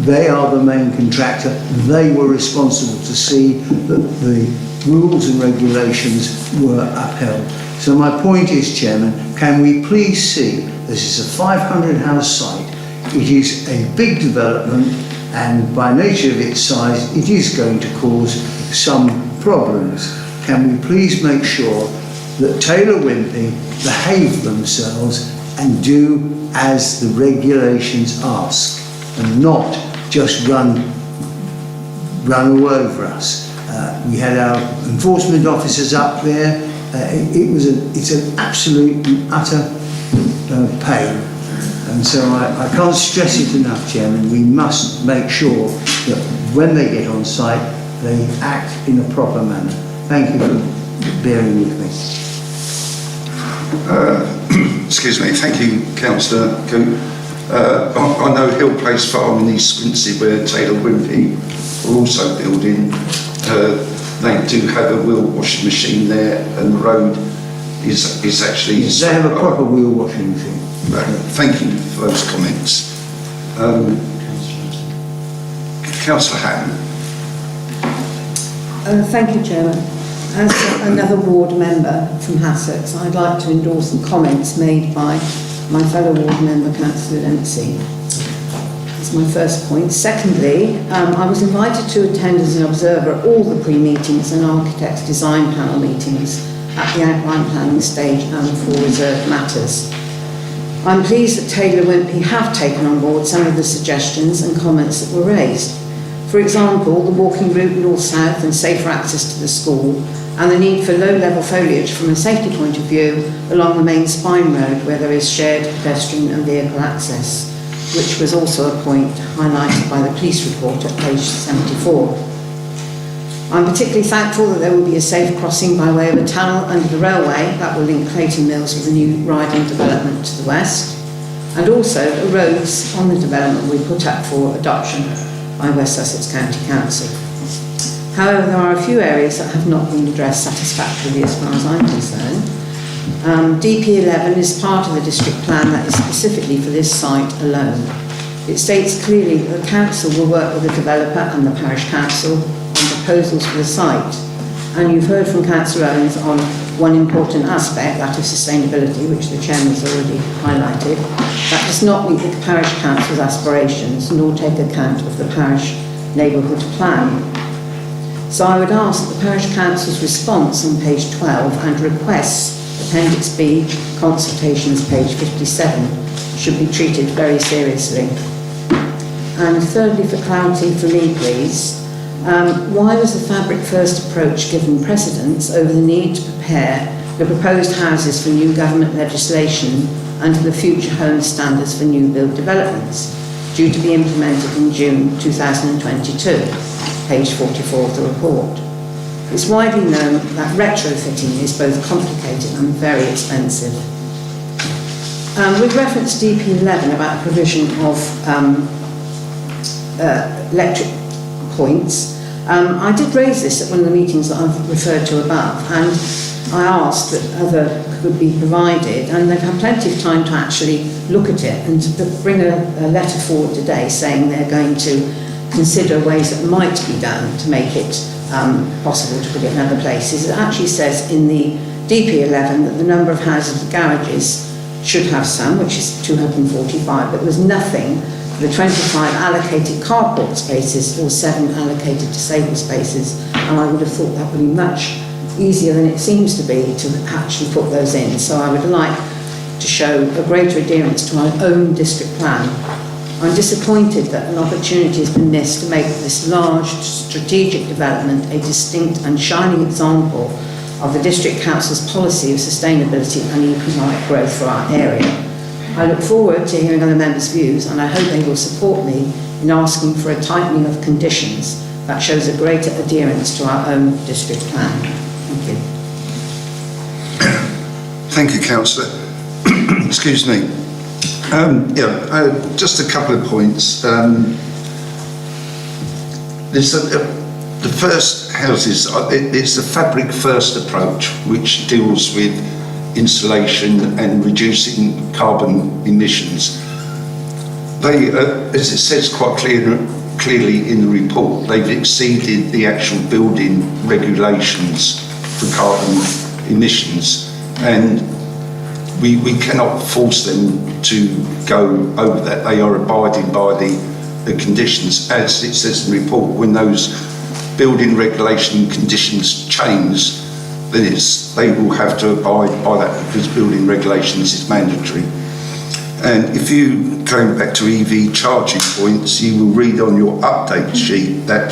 They are the main contractor. They were responsible to see that the rules and regulations were upheld. So my point is, Chairman, can we please see this is a 500 house site. It is a big development, and by nature of its size, it is going to cause some problems. Can we please make sure that Taylor Wimpey behave themselves and do as the regulations ask, and not just run all over us. We had our enforcement officers up there. It's an absolute and utter pain. And so I can't stress it enough, Chairman. We must make sure that when they get on site, they act in a proper manner. Thank you for bearing with me. Excuse me, thank you, Councillor Cook. I know Hill Place Farm in East Squincy, where Taylor Wimpey are also building. They do have a wheel washing machine there, and the road is actually... They have a proper wheel washing machine. Thank you for those comments. Councillor Hatton. Thank you, Chairman. As another ward member from Hassocks, I'd like to endorse some comments made by my fellow ward member, Councillor Dempsey. That's my first point. Secondly, I was invited to attend as an observer at all the pre-meetings and architects' design panel meetings at the outline planning stage and for reserved matters. I'm pleased that Taylor Wimpey have taken on board some of the suggestions and comments that were raised. For example, the walking route north-south and safer access to the school, and the need for low-level foliage from a safety point of view along the main spine road where there is shared pedestrian and vehicle access, which was also a point highlighted by the police report at page 74. I'm particularly thankful that there will be a safe crossing by way of a tunnel under the railway that will link Clayton Mills with the new riding development to the west, and also the roads on the development we put up for adoption by West Sussex County Council. However, there are a few areas that have not been addressed satisfactorily as far as I'm concerned. DP11 is part of the district plan that is specifically for this site alone. It states clearly that the council will work with the developer and the parish council proposals for the site, and you've heard from Councillor Owens on one important aspect, that of sustainability, which the Chairman has already highlighted. That does not meet the Parish Council's aspirations nor take account of the Parish Neighbourhood Plan. So I would ask that the Parish Council's response on page 12 and requests, Appendix B, consultations, page 57, should be treated very seriously. And thirdly, for clarity for me, please, Why was the fabric first approach given precedence over the need to prepare the proposed houses for new government legislation under the future home standards for new build developments, due to be implemented in June 2022, page 44 of the report? It's widely known that retrofitting is both complicated and very expensive. With reference to DP11 about provision of electric points, I did raise this at one of the meetings that I've referred to above, and I asked that other could be provided, and they've had plenty of time to actually look at it and to bring a letter forward today saying they're going to consider ways that might be done to make it possible to put it in other places. It actually says in the DP11 that the number of houses and garages should have some, which is 245, but there was nothing for the 25 allocated carport spaces or 7 allocated disabled spaces, and I would have thought that would be much easier than it seems to be to actually put those in. So I would like to show a greater adherence to our own district plan. I'm disappointed that an opportunity has been missed to make this large strategic development a distinct and shining example of the District Council's policy of sustainability and economic growth for our area. I look forward to hearing other members' views, and I hope they will support me in asking for a tightening of conditions that shows a greater adherence to our own district plan. Thank you. Thank you, Councillor. Excuse me. Just a couple of points. The first houses, it's the fabric first approach which deals with insulation and reducing carbon emissions. They, as it says quite clearly in the report, they've exceeded the actual building regulations for carbon emissions, and we cannot force them to go over that. They are abiding by the conditions. As it says in the report, when those building regulation conditions change, then they will have to abide by that, because building regulations is mandatory. And if you, going back to EV charging points, you will read on your update sheet that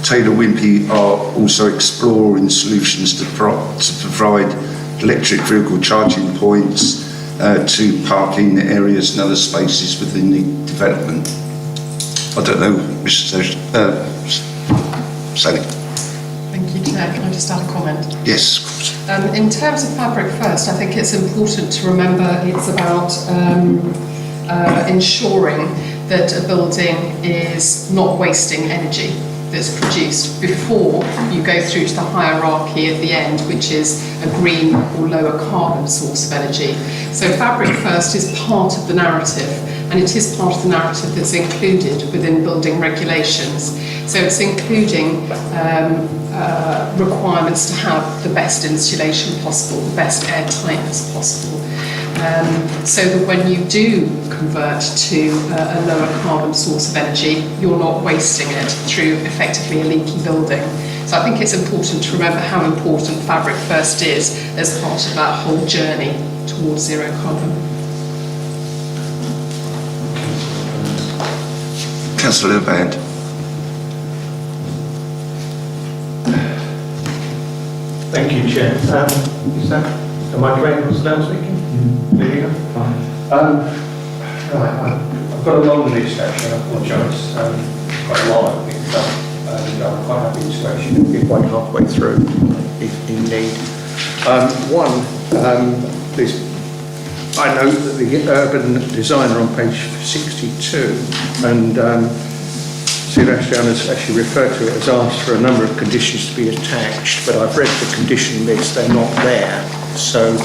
Taylor Wimpey are also exploring solutions to provide electric vehicle charging points to parking areas and other spaces within the development. I don't know, Mr. Sally. Thank you, Chair. Can I just add a comment? Yes, of course. In terms of fabric first, I think it's important to remember it's about ensuring that a building is not wasting energy that's produced before you go through to the hierarchy at the end, which is a green or lower carbon source of energy. So fabric first is part of the narrative, and it is part of the narrative that's included within building regulations. So it's including requirements to have the best insulation possible, the best air tightness possible, so that when you do convert to a lower carbon source of energy, you're not wasting it through effectively a leaky building. So I think it's important to remember how important fabric first is as part of that whole journey towards zero carbon. Councillor Band. Thank you, Chair. Is that, am I correct? Was now speaking? There you go. Fine. Right, I've got a long list actually, I apologise. Quite a lot of things done, and I'm quite happy to actually get one halfway through if need. I note that the urban designer on page 62, and Sebastian has actually referred to it, has asked for a number of conditions to be attached, but I've read the condition list, they're not there. So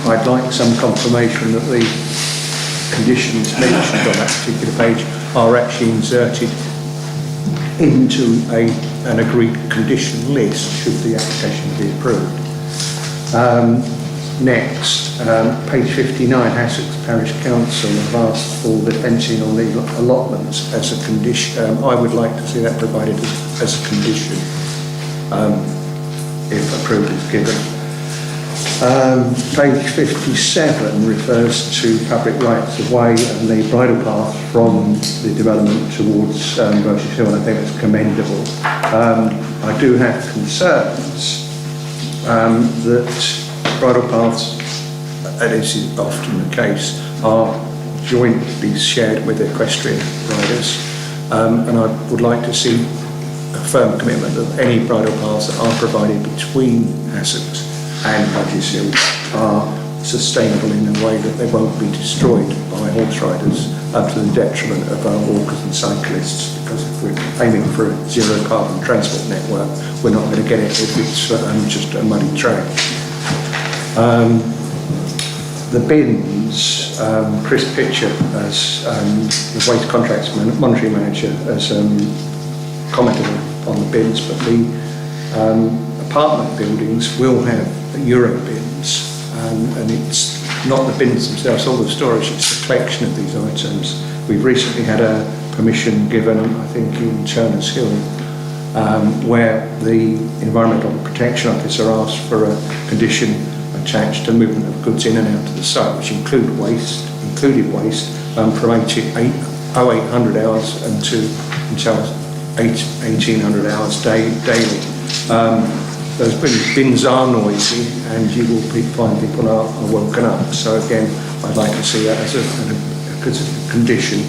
I'd like some confirmation that the conditions mentioned on that particular page are actually inserted into an agreed condition list should the application be approved. Next, page 59, Hassocks Parish Council have asked for the fencing on the allotments as a condition. I would like to see that provided as a condition if approval is given. Page 57 refers to public rights of way and the bridle path from the development towards Roches Hill, and I think it's commendable. I do have concerns that bridle paths, and this is often the case, are jointly shared with equestrian riders, and I would like to see a firm commitment that any bridle paths that are provided between Hassocks and Roches Hill are sustainable in a way that they won't be destroyed by horse riders to the detriment of our walkers and cyclists, because if we're aiming for a zero carbon transport network, we're not going to get it if it's just a muddy track. The bins, Chris Pitcher, as the waste contracts monitoring manager, has commented on the bins, but the apartment buildings will have Euro bins, and it's not the bins themselves, all the storage, it's the collection of these items. We've recently had a permission given, I think in Turner's Hill, where the Environmental Protection Officer asked for a condition attached to movement of goods in and out of the site, which included waste from 0800 hours until 1800 hours daily. Those bins are noisy, and you will find people are woken up. So again, I'd like to see that as a condition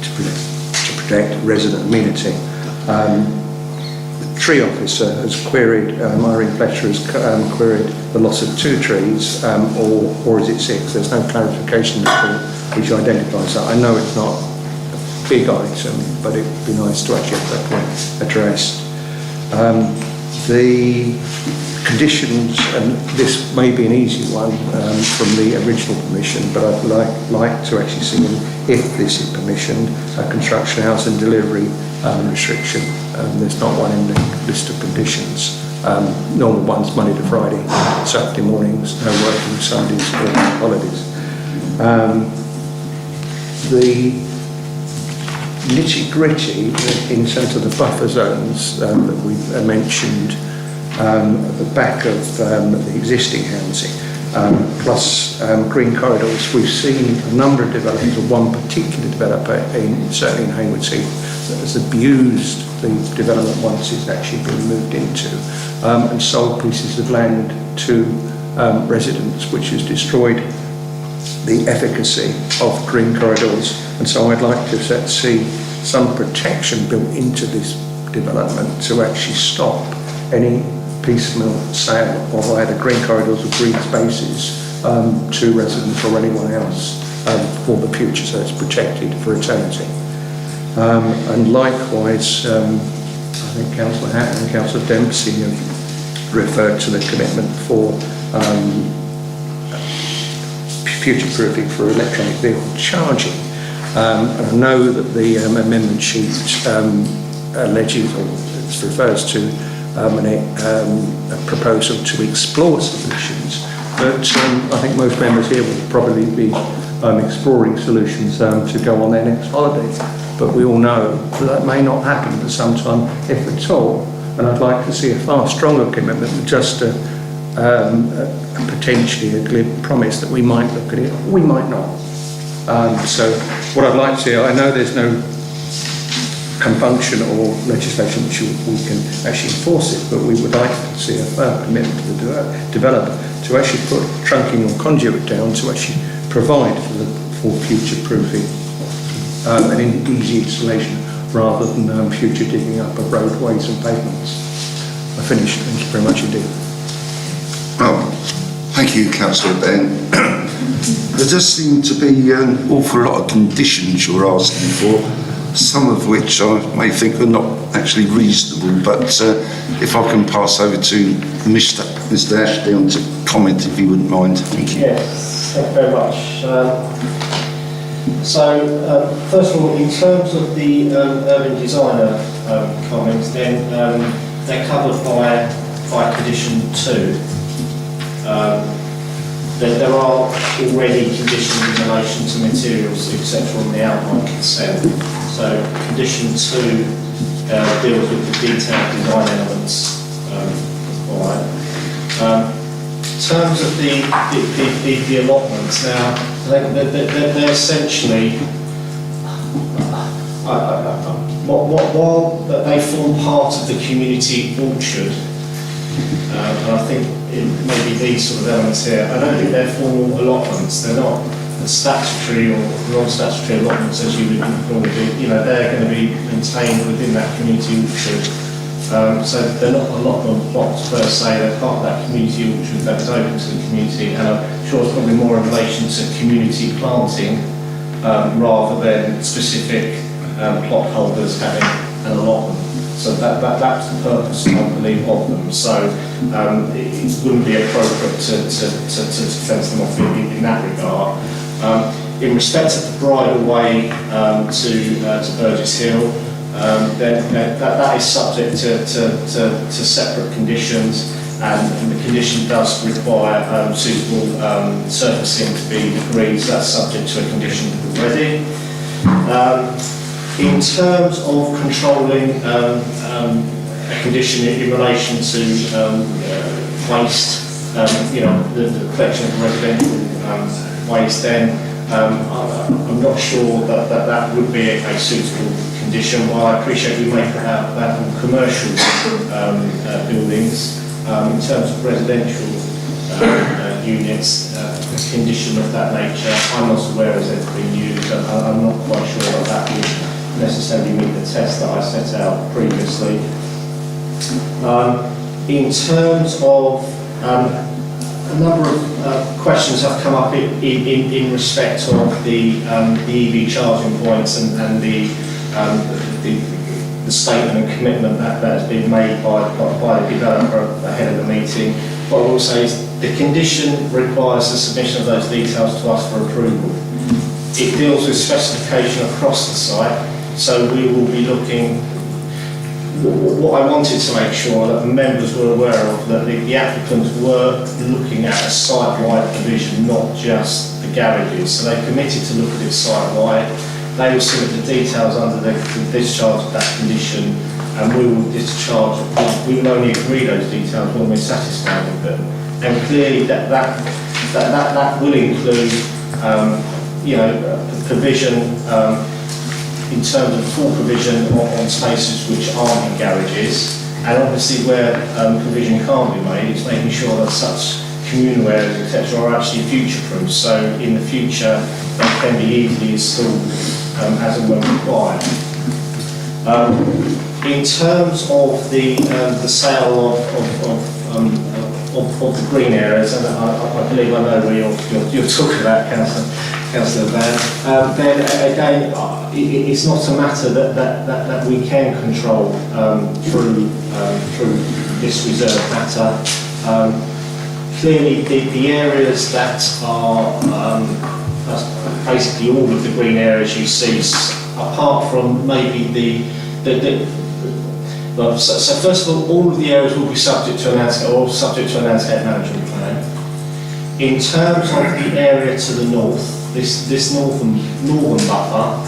to protect resident amenity. The tree officer has queried, Irene Fletcher has queried the loss of 2 trees, or is it 6? There's no clarification which identifies that. I know it's not a big item, but it'd be nice to actually have that point addressed. The conditions, and this may be an easy one from the original permission, but I'd like to actually see, if this is permissioned, a construction hours and delivery restriction. There's not one in the list of conditions. Normal ones, Monday to Friday, Saturday mornings, no working Sundays or holidays. The nitty-gritty in terms of the buffer zones that we've mentioned at the back of the existing housing, plus green corridors. We've seen a number of developers, or one particular developer, certainly in Haywards Heath, that has abused the development once it's actually been moved into, and sold pieces of land to residents, which has destroyed the efficacy of green corridors. And so I'd like to see some protection built into this development to actually stop any piecemeal sale of either green corridors or green spaces to residents or anyone else for the future, so it's protected for eternity. And likewise, I think Councillor Hatton and Councillor Dempsey have referred to the commitment for future-proofing for electronic vehicle charging. And I know that the amendment sheet alleges, or it refers to a proposal to explore solutions, but I think most members here will probably be exploring solutions to go on their next holiday. But we all know that may not happen for some time, if at all. And I'd like to see a far stronger commitment than just potentially a glib promise that we might look at it, we might not. So what I'd like to see, I know there's no compunction or legislation which we can actually enforce it, but we would like to see a firm commitment to the developer to actually put trunking or conduit down to actually provide for future proofing and easy installation rather than future digging up of roadways and pavements. I finished. Thank you very much indeed. Well, thank you, Councillor Ben. There does seem to be an awful lot of conditions you're asking for, some of which I may think are not actually reasonable, but if I can pass over to Mr. Ashdown to comment, if you wouldn't mind. Thank you. Yes, thank you very much. First of all, in terms of the urban designer comments, then they're covered by condition 2. There are already conditions in relation to materials, etc. on the outline consent. So condition 2 deals with the detailed design elements required. In terms of the allotments, now, I think they're essentially, while they form part of the community orchard, and I think it may be these sort of elements here, I don't think they're formal allotments. They're not statutory or non-statutory allotments as you would normally do. You know, they're going to be maintained within that community orchard. So they're not allotment plots per se, they're part of that community orchard that is open to the community, and I'm sure it's probably more in relation to community planting rather than specific plot holders having an allotment. So that's the purpose, I believe, of them. So it wouldn't be appropriate to fence them off in that regard. In respect of the bridle way to Burgess Hill, then that is subject to separate conditions, and the condition does require suitable surfacing to be agreed, so that's subject to a condition already. In terms of controlling a condition in relation to waste, you know, the collection of residential waste, then I'm not sure that would be a suitable condition. While I appreciate we may put out that on commercial buildings, in terms of residential units, a condition of that nature, I'm not aware as it's been used, and I'm not quite sure that would necessarily meet the test that I set out previously. In terms of a number of questions have come up in respect of the EV charging points and the statement and commitment that has been made by the developer ahead of the meeting. What I will say is the condition requires the submission of those details to us for approval. It deals with specification across the site, so we will be looking. What I wanted to make sure that the members were aware of, that the applicants were looking at a site-wide provision, not just the garages. So they committed to look at it site-wide. They will submit the details under the discharge of that condition, and we will discharge. We will only agree those details when we're satisfied with them. And clearly, that will include, you know, provision. In terms of full provision on spaces which aren't in garages, and obviously where provision can't be made, it's making sure that such communal areas, etc., are actually future-proof. So in the future, they can be easily installed as and when required. In terms of the sale of the green areas, and I believe I know where you're talking about, Councillor Van, then again, it's not a matter that we can control through this reserve matter. Clearly, the areas that are basically all of the green areas you see, apart from maybe well, so first of all of the areas will be subject to an landscape management plan. In terms of the area to the north, this northern buffer,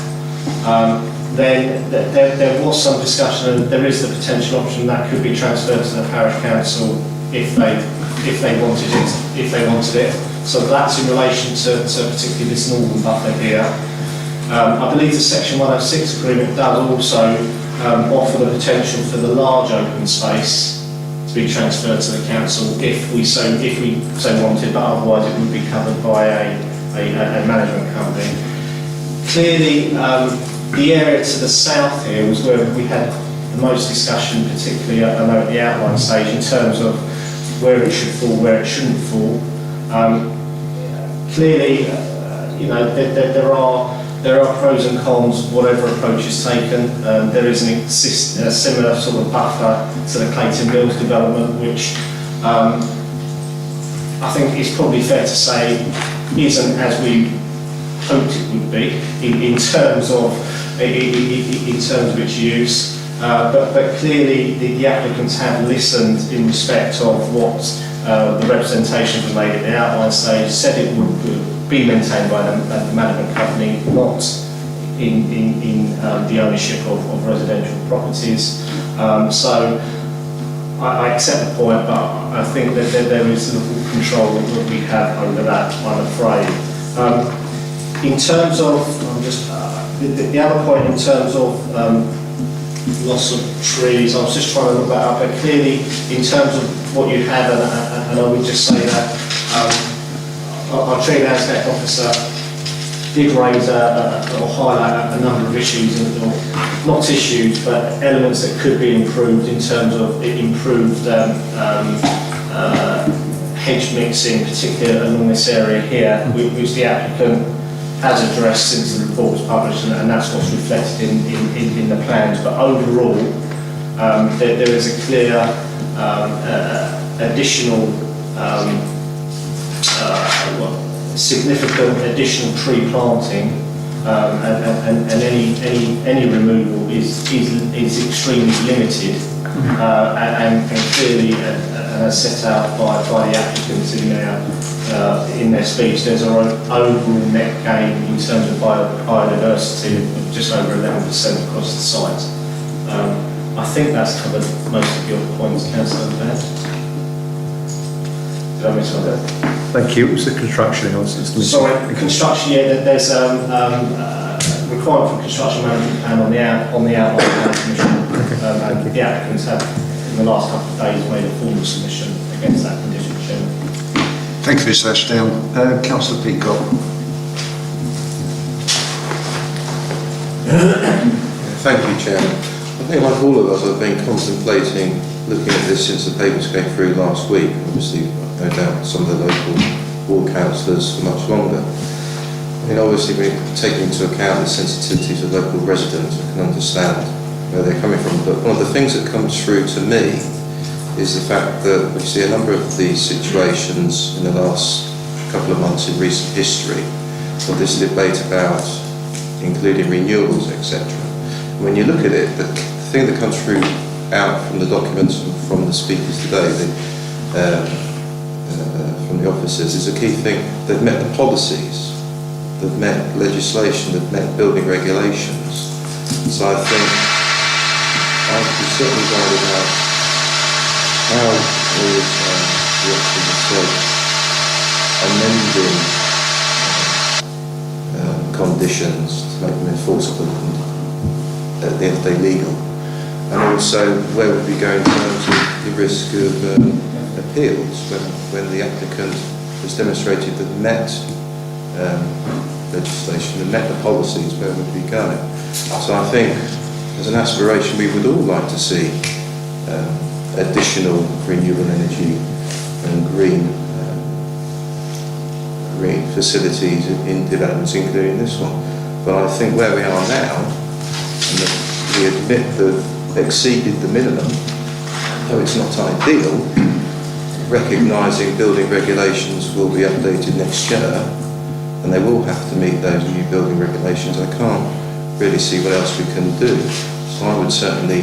then there was some discussion, and there is the potential option that could be transferred to the parish council if they wanted it. So that's in relation to particularly this northern buffer here. I believe the Section 106 agreement does also offer the potential for the large open space to be transferred to the council if we so wanted, but otherwise it would be covered by a management company. Clearly, the area to the south here was where we had the most discussion, particularly I know at the outline stage, in terms of where it should fall, where it shouldn't fall. Clearly, you know, there are pros and cons, whatever approach is taken. There is a similar sort of buffer to the Clayton Mills development, which I think it's probably fair to say isn't as we hoped it would be in terms of its use. But clearly the applicants have listened in respect of what the representations were made at the outline stage, said it would be maintained by the management company, not in the ownership of residential properties. So I accept the point, but I think that there is little control that we have over that, I'm afraid. In terms of, the other point in terms of loss of trees, I was just trying to look that up, but clearly in terms of what you have, and I would just say that our tree landscape officer did raise or highlight a number of issues, or not issues, but elements that could be improved in terms of improved hedge mixing, particularly along this area here, which the applicant has addressed since the report was published, and that's what's reflected in the plans. But overall, there is a clear additional significant additional tree planting, and any removal is extremely limited, and clearly, as set out by the applicants in their speech, there's an overall net gain in terms of biodiversity of just over 11% across the site. I think that's covered most of your points, Councillor Owens. Did I miss one there? Thank you. It was the construction analysis. Sorry, construction. Yeah, there's requirement for construction management plan on the outline plan commission. And the applicants have, in the last couple of days, made a formal submission against that condition, Chairman. Thank you, Mr Ashdown. Councillor Peacock. Thank you, Chairman. I think, like all of us, I've been contemplating looking at this since the papers came through last week. Obviously, no doubt some of the local ward councillors for much longer. I mean, obviously, we take into account the sensitivities of local residents. I can understand where they're coming from. But one of the things that comes through to me is the fact that we see a number of these situations in the last couple of months in recent history of this debate about including renewals, etc. When you look at it, the thing that comes through out from the documents and from the speakers today, from the officers, is a key thing. They've met the policies, they've met legislation, they've met building regulations. So I think I'd be certainly worried about how is the officers said amending conditions to make them enforceable and at the end of the day legal. And also where would we go in terms of the risk of appeals when the applicant has demonstrated that met legislation and met the policies, where would we go? So I think as an aspiration we would all like to see additional renewable energy and green facilities in developments, including this one. But I think where we are now, and we admit that exceeded the minimum, though it's not ideal, recognising building regulations will be updated next year and they will have to meet those new building regulations. I can't really see what else we can do. So I would certainly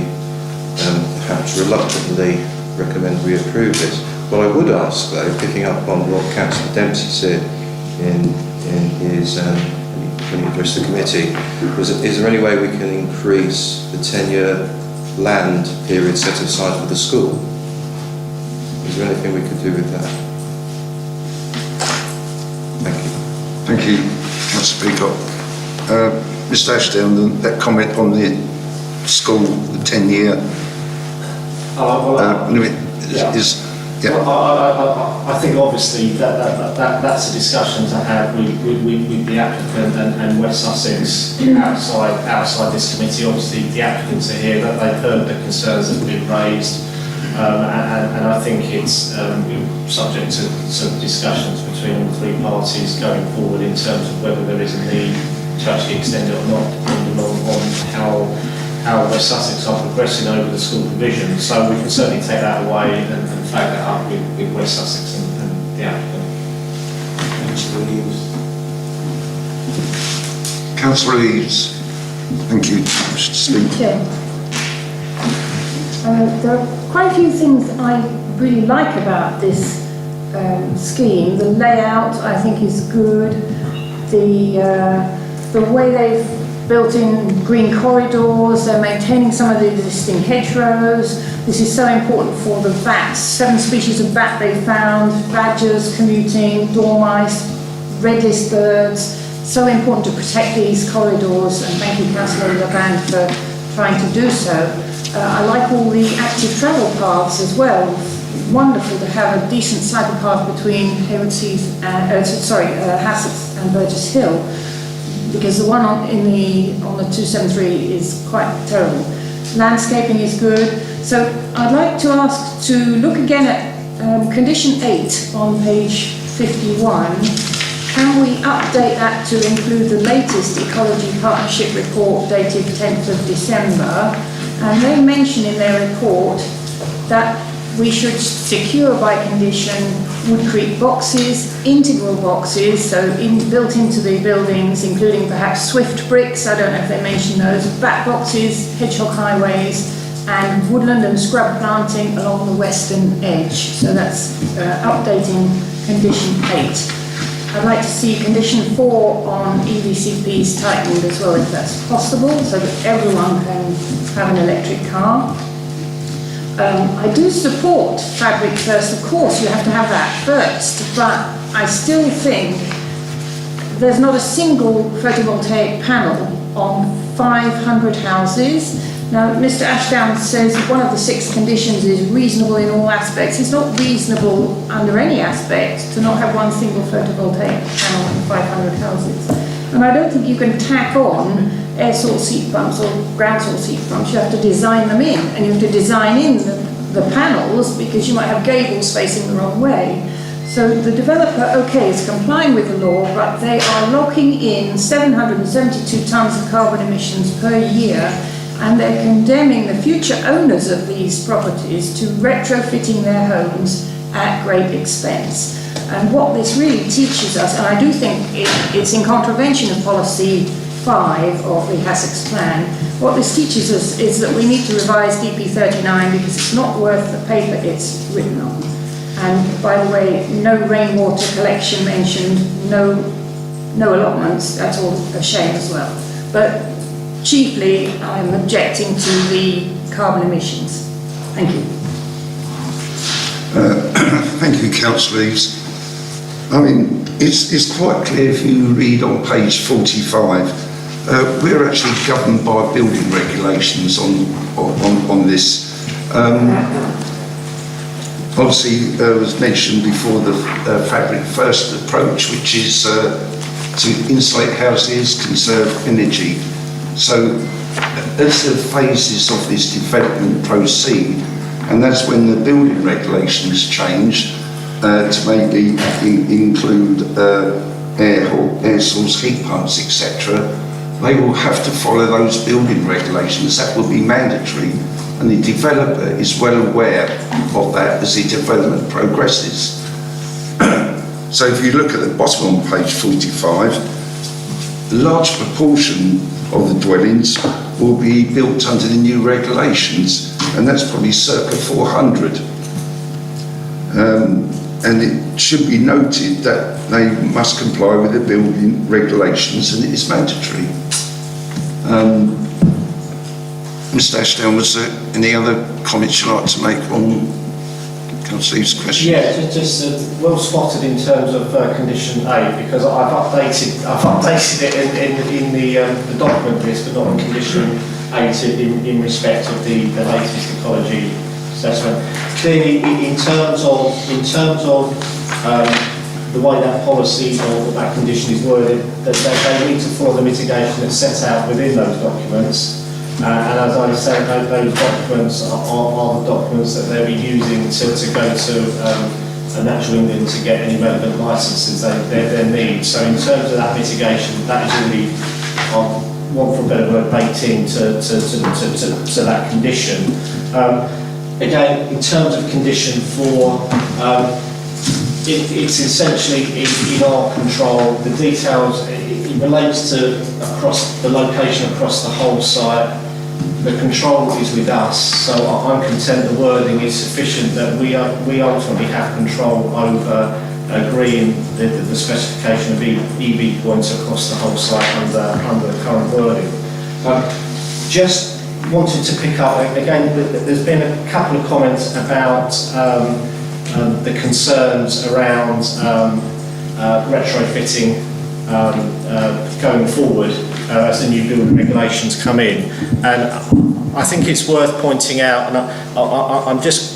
perhaps reluctantly recommend we approve this. What I would ask though, picking up on what Councillor Dempsey said in his when he addressed the committee, was is there any way we can increase the 10-year land period set aside for the school? Is there anything we could do with that? Thank you. Thank you, Councillor Peacock. Mr Ashdown, that comment on the school, the 10-year limit is... Yeah. Well, I think obviously that's a discussion to have with the applicant and West Sussex outside this committee. Obviously the applicants are here, that they've heard the concerns that have been raised, and I think it's subject to some discussions between all three parties going forward in terms of whether there is a need to actually extend it or not, depending on how West Sussex are progressing over the school provision. So we can certainly take that away and flag that up with West Sussex and the applicant. Councillor Eaves. Thank you. Wish to speak. Chair. There are quite a few things I really like about this scheme. The layout I think is good. The way they've built-in green corridors, they're maintaining some of the existing hedgerows. This is so important for the bats. 7 species of bat they found, badgers commuting, dormice, red-list birds. So important to protect these corridors, and thank you, Councillor Levan, for trying to do so. I like all the active travel paths as well. Wonderful to have a decent cycle path between Hayward's Heath, Hassocks and Burgess Hill, because the one on the 273 is quite terrible. Landscaping is good. So I'd like to ask to look again at condition 8 on page 51. Can we update that to include the latest Ecology Partnership report dated 10th of December? And they mention in their report that we should secure by condition woodcrete boxes, integral boxes, so built into the buildings, including perhaps swift bricks, I don't know if they mention those, bat boxes, hedgehog highways, and woodland and scrub planting along the western edge. So that's updating condition 8. I'd like to see condition 4 on EVCPs tightened as well, if that's possible, so that everyone can have an electric car. I do support fabric first, of course, you have to have that first, but I still think there's not a single photovoltaic panel on 500 houses. Now, Mr. Ashdown says one of the 6 conditions is reasonable in all aspects. It's not reasonable under any aspect to not have one single photovoltaic panel on 500 houses. And I don't think you can tack on air source heat pumps or ground source heat pumps. You have to design them in, and you have to design in the panels because you might have gables facing the wrong way. So the developer, okay, is complying with the law, but they are locking in 772 tonnes of carbon emissions per year, and they're condemning the future owners of these properties to retrofitting their homes at great expense. And what this really teaches us, and I do think it's in contravention of policy 5 of the Hassocks plan, what this teaches us is that we need to revise DP 39 because it's not worth the paper it's written on. And by the way, no rainwater collection mentioned, no allotments, that's all a shame as well. But chiefly, I'm objecting to the carbon emissions. Thank you. Thank you, councillors. I mean, it's quite clear if you read on page 45. We're actually governed by building regulations on this. Obviously, was mentioned before the fabric first approach, which is to insulate houses, conserve energy. So, as the phases of this development proceed, and that's when the building regulations change to maybe include air source heat pumps, etc. They will have to follow those building regulations. That will be mandatory, and the developer is well aware of that as the development progresses. So if you look at the bottom on page 45, a large proportion of the dwellings will be built under the new regulations, and that's probably circa 400. And it should be noted that they must comply with the building regulations, and it is mandatory. Mr. Ashdown, was there any other comments you'd like to make on Councillor's question? Yeah, just well spotted in terms of condition 8, because I've updated it in the document list, but not in condition 8 in respect of the latest ecology assessment. Clearly, in terms of the way that policy or that condition is worded, that they need to follow the mitigation that's set out within those documents. And as I said, those documents are the documents that they'll be using to go to Natural England to get any relevant licences they need. So in terms of that mitigation, that is already, want for a better word, baked into to that condition. Again, in terms of condition 4, it's essentially in our control. The details, it relates to across the location across the whole site. The control is with us, so I'm content the wording is sufficient that we ultimately have control over agreeing the specification of EV points across the whole site under the current wording. Just wanted to pick up, again, there's been a couple of comments about the concerns around retrofitting going forward as the new building regulations come in. And I think it's worth pointing out, and I'm just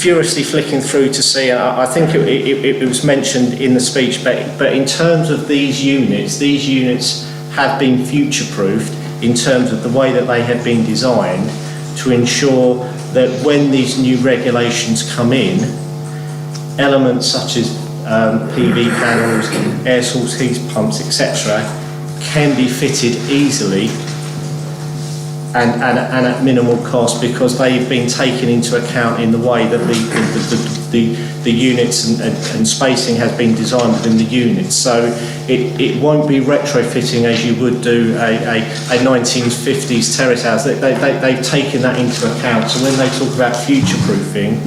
furiously flicking through to see, I think it was mentioned in the speech, but in terms of these units have been future-proofed in terms of the way that they have been designed to ensure that when these new regulations come in, elements such as PV panels, air source heat pumps, etc., can be fitted easily and at minimal cost, because they've been taken into account in the way that the units and spacing has been designed within the units. So it won't be retrofitting as you would do a 1950s terrace house. They've taken that into account. So when they talk about future-proofing,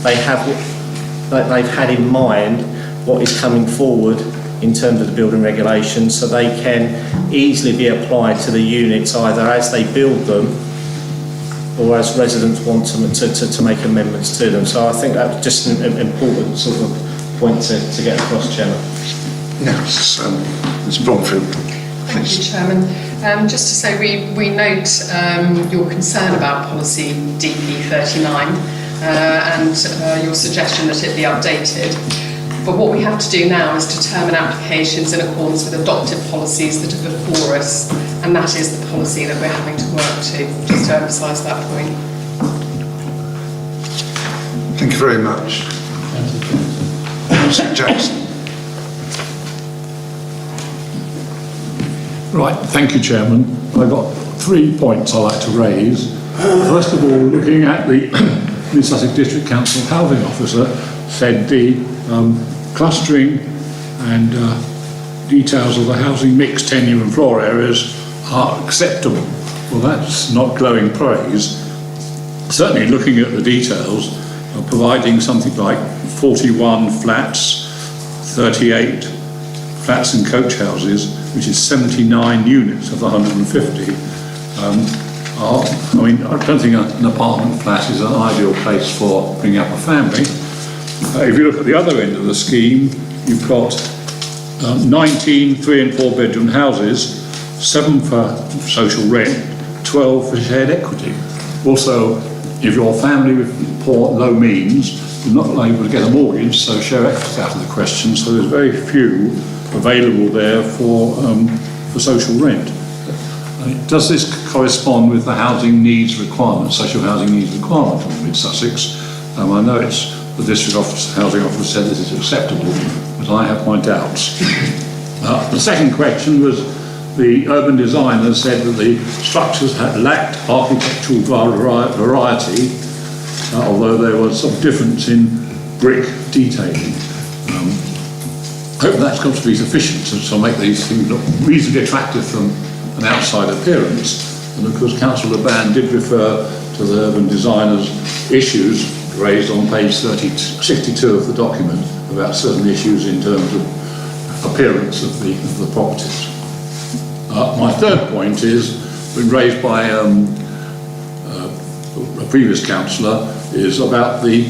they've had in mind what is coming forward in terms of the building regulations, so they can easily be applied to the units either as they build them or as residents want to make amendments to them. So I think that's just an important sort of point to get across, Chairman. Yes, Ms. Bromfield. Thank you, Chairman. Just to say, we note your concern about policy DP39 and your suggestion that it be updated. But what we have to do now is determine applications in accordance with adopted policies that are before us, and that is the policy that we're having to work to, just to emphasise that point. Thank you very much. Councillor Jackson. Right, thank you, Chairman. I've got 3 points I'd like to raise. First of all, looking at the Mid Sussex District Council Housing Officer said the clustering and details of the housing mix, tenure and floor areas are acceptable. Well, that's not glowing praise. Certainly looking at the details, providing something like 41 flats, 38 flats and coach houses, which is 79 units of the 150. I mean, I don't think an apartment flat is an ideal place for bringing up a family. If you look at the other end of the scheme, you've got 19 3- and 4-bedroom houses, 7 for social rent, 12 for shared equity. Also, if you're a family with poor, low means, you're not able to get a mortgage, so share equity is out of the question. So there's very few available there for social rent. Does this correspond with the housing needs requirement, social housing needs requirement of Mid-Sussex? I know it's the district office, housing officer said this is acceptable, but I have my doubts. The second question was the urban designer said that the structures had lacked architectural variety, although there was some difference in brick detailing. I hope that's got to be sufficient to make these things look reasonably attractive from an outside appearance. And of course, Councillor Ban did refer to the urban designer's issues raised on page 62 of the document about certain issues in terms of appearance of the properties. My third point is been raised by a previous councillor, is about the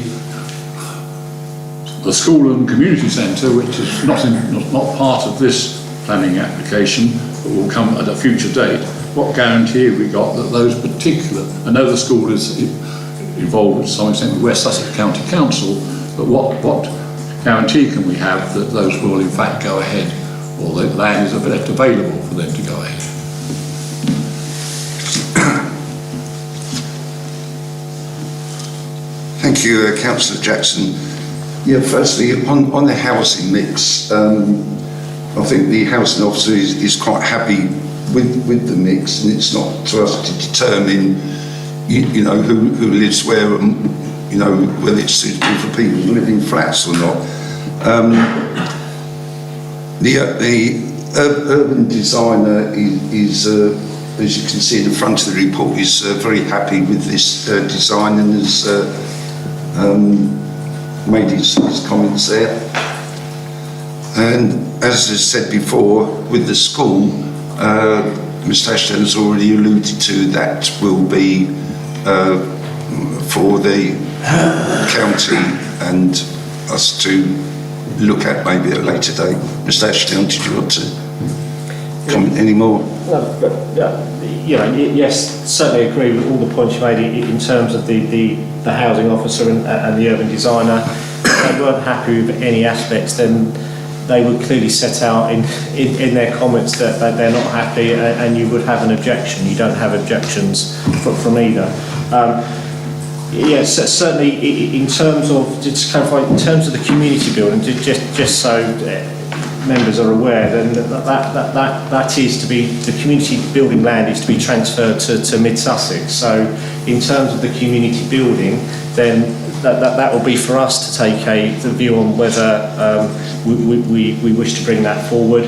school and community centre, which is not part of this planning application, but will come at a future date. What guarantee have we got that those particular, I know the school is involved to some extent with West Sussex County Council, but what guarantee can we have that those will in fact go ahead, or the land is left available for them to go ahead? Thank you, Councillor Jackson. Yeah, firstly, on the housing mix, I think the housing officer is quite happy with the mix, and it's not to us to determine, you know, who lives where, and you know, whether it's suitable for people who live in flats or not. The urban designer is as you can see in the front of the report, is very happy with this design and has made his comments there. And as I said before, with the school, Mr Ashton has already alluded to that will be for the county and us to look at maybe at a later date. Mr Ashton, did you want to comment any more? No, but, yes, certainly agree with all the points you made in terms of the housing officer and the urban designer. If they weren't happy with any aspects, then they would clearly set out in their comments that they're not happy, and you would have an objection. You don't have objections from either. Yes, certainly in terms of, just to clarify, in terms of the community building, just so members are aware, then that is to be, the community building land is to be transferred to Mid Sussex. So in terms of the community building, then that will be for us to take the view on whether we wish to bring that forward.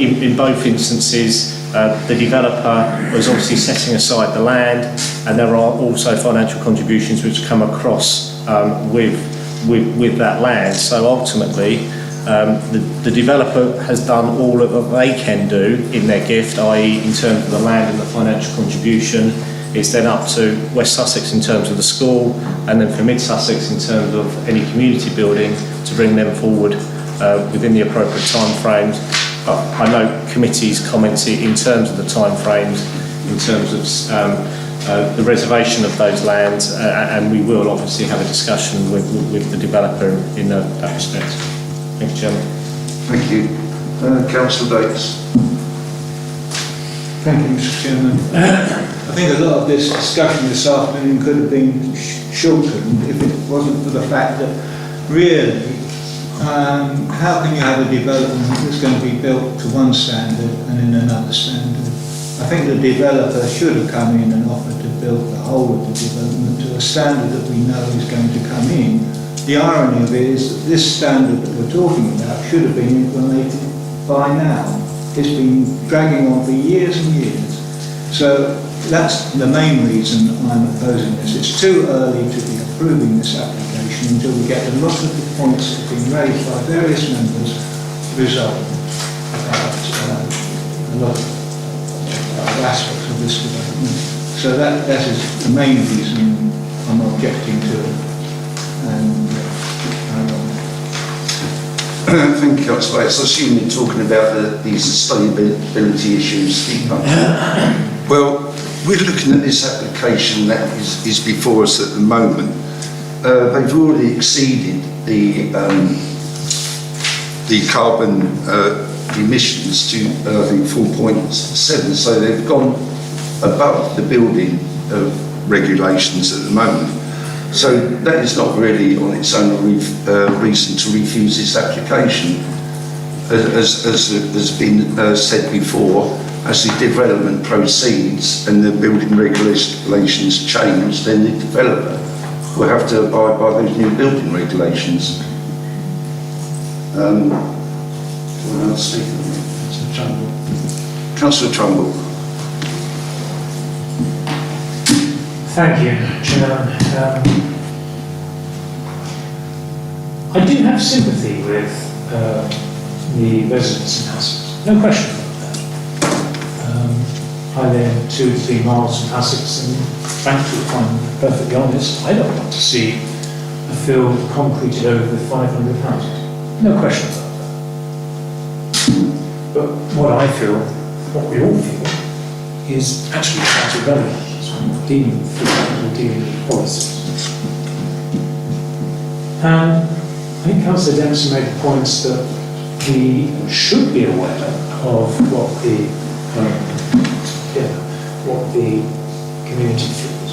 In both instances, the developer was obviously setting aside the land, and there are also financial contributions which come across with that land. So ultimately, the developer has done all that they can do in their gift, i.e. in terms of the land and the financial contribution. It's then up to West Sussex in terms of the school, and then for Mid Sussex in terms of any community building to bring them forward within the appropriate time frames. I know committee's comments in terms of the time frames, in terms of the reservation of those lands, and we will obviously have a discussion with the developer in that respect. Thank you, Chairman. Thank you. Councillor Bates. Thank you, Mr. Chairman. I think a lot of this discussion this afternoon could have been shortened if it wasn't for the fact that really, how can you have a development that's going to be built to one standard and in another standard? I think the developer should have come in and offered to build the whole of the development to a standard that we know is going to come in. The irony of it is that this standard that we're talking about should have been implemented by now. It's been dragging on for years and years. So that's the main reason I'm opposing this. It's too early to be approving this application until we get a lot of the points that have been raised by various members resolved about a lot of aspects of this development. So that is the main reason I'm objecting to it. Thank you, Councillor Bates. I assume you're talking about the sustainability issues. Well, we're looking at this application that is before us at the moment. They've already exceeded the carbon emissions to, I think, 4.7, so they've gone above the building regulations at the moment. So that is not really on its own a reason to refuse this application. As has been said before, as the development proceeds and the building regulations change, then the developer will have to abide by those new building regulations. Councillor Trumbull. Thank you, Chairman. I do have sympathy with the residents in Hassocks, no question about that. I live 2-3 miles from Hassocks, and frankly, if I'm perfectly honest, I don't want to see a field concreted over with 500 houses. No question about that. But what I feel, what we all feel, is actually quite irrelevant. Dealing with policies. I think Councillor Dempsey made the points that we should be aware of what the community feels.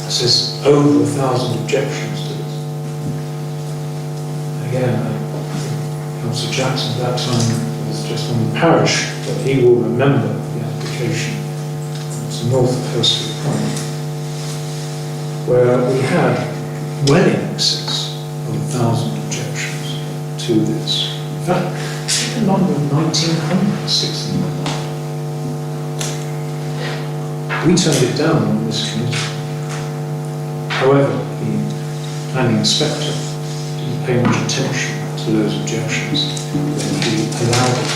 It says over 1,000 objections to this. Again, I think Councillor Jackson at that time was just on the parish, but he will remember the application. North of Hillsfield Point, where we had well in excess of 1,000 objections to this. In fact, a number of 1,900, 16 like that. We turned it down on this committee. However, the planning inspector didn't pay much attention to those objections, then we allow it.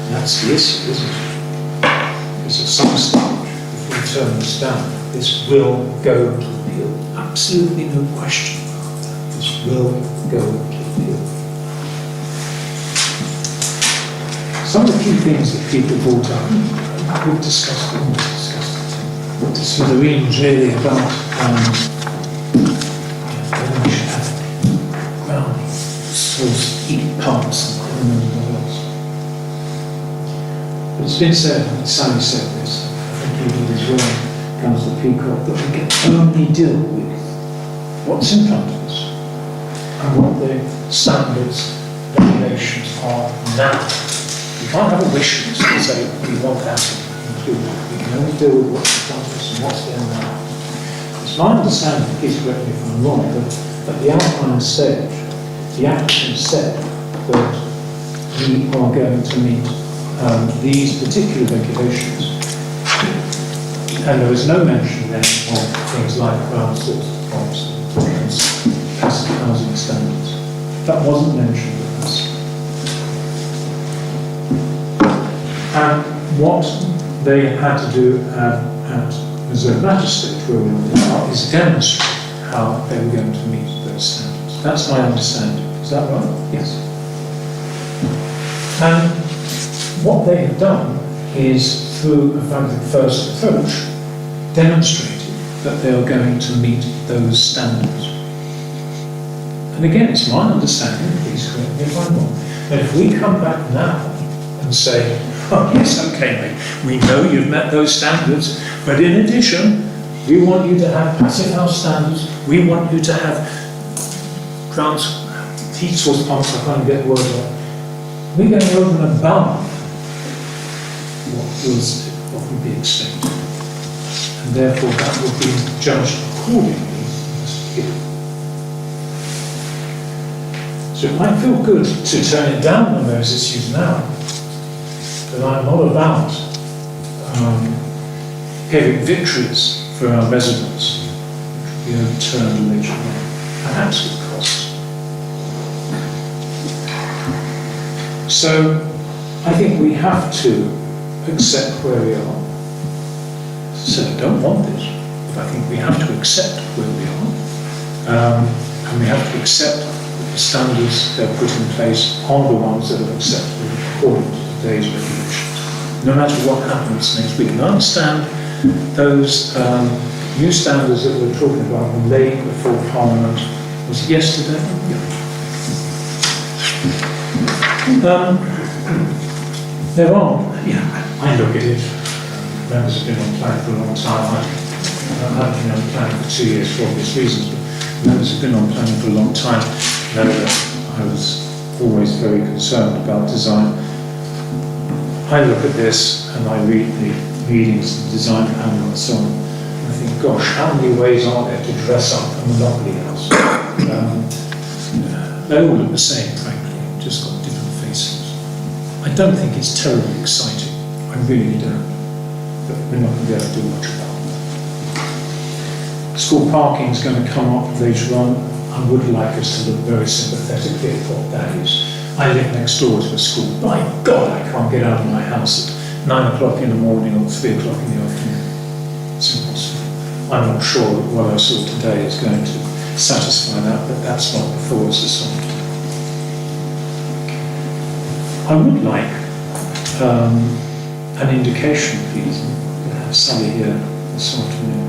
And that's the issue, isn't it? Because at some stage, if we turn this down, this will go to appeal. Absolutely no question about that. This will go to appeal. Some of the key things that people brought up, we've discussed it. What the smithereens really about whether we should have ground source heat pumps and what else. But it's been said, and Sally said this, I think you did as well, Councillor Peacock, that we can only deal with what's in front of us and what the standards, regulations are now. We can't have a wish list and say we want that included. We can only deal with what's in front of us and what's there now. It's my understanding, please correct me if I'm wrong, that at the outline stage, the applicant said that we are going to meet these particular regulations. And there was no mention then of things like ground source pumps and passive housing standards. That wasn't mentioned with us. And what they had to do at Reserve Magistrate ruling is demonstrate how they were going to meet those standards. That's my understanding. Is that right? Yes. And what they have done is, through a family first approach, demonstrated that they are going to meet those standards. And again, it's my understanding, please correct me if I'm wrong, that if we come back now and say, oh yes, okay mate, we know you've met those standards, but in addition, we want you to have passive house standards, we want you to have ground heat source pumps, I can't get the word right. We're going over and above what would be expected. And therefore that would be judged accordingly as given. So it might feel good to turn it down on those issues now, but I'm not about having victories for our residents, which will be overturned later on, perhaps with cost. So I think we have to accept where we are. So I don't want this, but I think we have to accept where we are. And we have to accept that the standards that are put in place are the ones that are acceptable according to today's regulations. No matter what happens next week. And I understand those new standards that we're talking about were laid before Parliament. Was it yesterday? Yeah. There are, I look at it. Members have been on plan for a long time. I haven't been on plan for 2 years for obvious reasons, but members have been on plan for a long time. Know that I was always very concerned about design. I look at this and I read the readings, the design manual and so on. And I think, gosh, how many ways are there to dress up a monopoly house? They all look the same, frankly, just got different faces. I don't think it's terribly exciting. I really don't. But we're not going to be able to do much about that. School parking is going to come up later on. I would like us to look very sympathetically at what that is. I live next door to a school. My God, I can't get out of my house at 9 o'clock in the morning or 3 o'clock in the afternoon. It's impossible. I'm not sure that what I saw today is going to satisfy that, but that's not before us this afternoon. I would like an indication, please, we'll have Sally here this afternoon.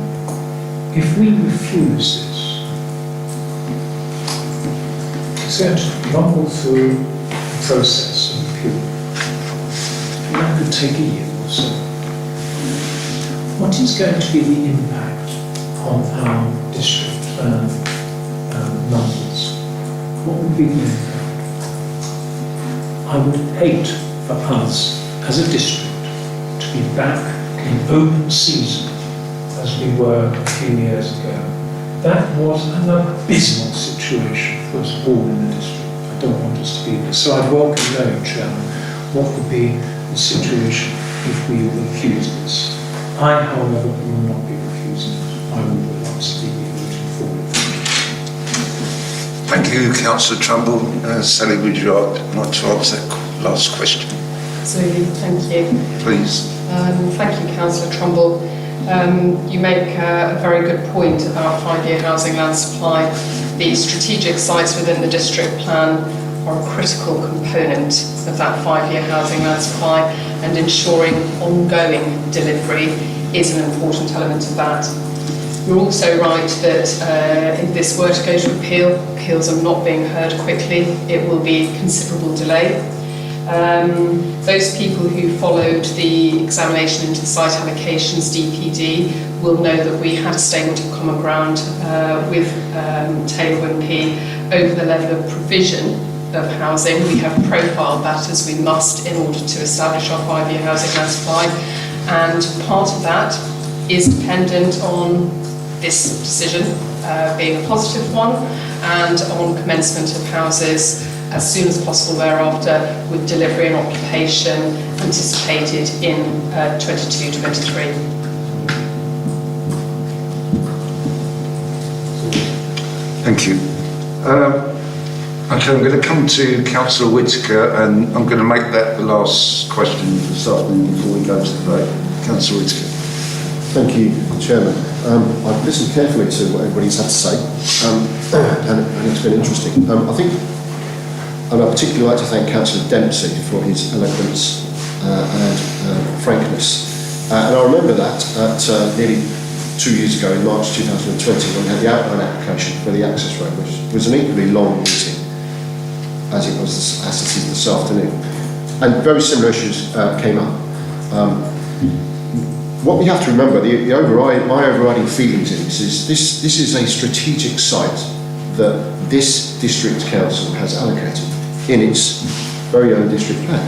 If we refuse this, it's going to rumble through the process of appeal. And that could take a year or so. What is going to be the impact on our district plan numbers? What would be the impact? I would hate for us as a district to be back in open season as we were a few years ago. That was an abysmal situation for us all in the district. I don't want us to be there. So I'd welcome knowing, Chairman, what would be the situation if we refused this. I, however, will not be refusing it. I will absolutely be voting for it. Thank you Thank you, Councillor Trumbull. Sally, would you like to answer that last question, Absolutely, thank you. please? Thank you, Councillor Trumbull. You make a very good point about 5-year housing land supply. The strategic sites within the district plan are a critical component of that 5-year housing land supply, and ensuring ongoing delivery is an important element of that. You're also right that if this were to go to appeals are not being heard quickly, it will be considerable delay. Those people who followed the examination into the site allocations, DPD, will know that we had a statement of common ground with Taylor Wimpey over the level of provision of housing. We have profiled that as we must in order to establish our 5-year housing land supply, and part of that is dependent on this decision being a positive one, and on commencement of houses as soon as possible thereafter, with delivery and occupation anticipated in 22-23. Thank you. Okay, I'm going to come to Councillor Whittaker, and I'm going to make that the last question this afternoon before we go to the vote. Councillor Whittaker. Thank you, Chairman. I've listened carefully to what everybody's had to say, and it's been interesting. I'd particularly like to thank Councillor Dempsey for his eloquence and frankness. And I remember that at nearly 2 years ago, in March 2020, when we had the outline application for the access road, which was an equally long meeting as it is this afternoon. And very similar issues came up. What we have to remember, my overriding feelings in this is a strategic site that this district council has allocated in its very own district plan,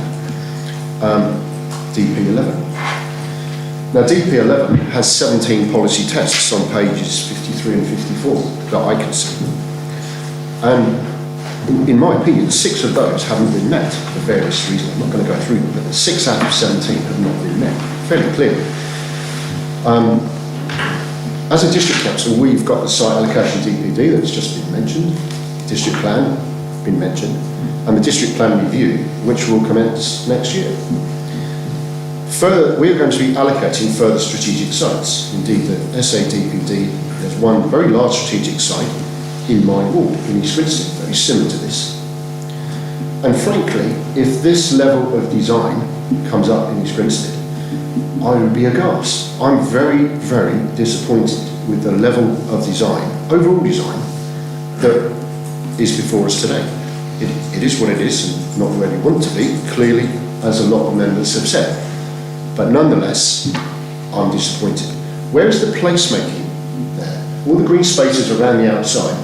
DP11. Now DP11 has 17 policy tests on pages 53 and 54 that I can see. And in my opinion, 6 of those haven't been met for various reasons. I'm not going to go through them, but 6 out of 17 have not been met, fairly clearly. As a district council, we've got the site allocation DPD that's just been mentioned, district plan been mentioned, and the district plan review, which will commence next year. Further, we're going to be allocating further strategic sites. Indeed, the SADPD, there's one very large strategic site in my ward, in East Grinstead, very similar to this. And frankly, if this level of design comes up in East Grinstead, I would be aghast. I'm very, very disappointed with the level of design, overall design, that is before us today. It is what it is, and not where we want to be, clearly, as a lot of members have said. But nonetheless, I'm disappointed. Where is the placemaking there? All the green spaces around the outside.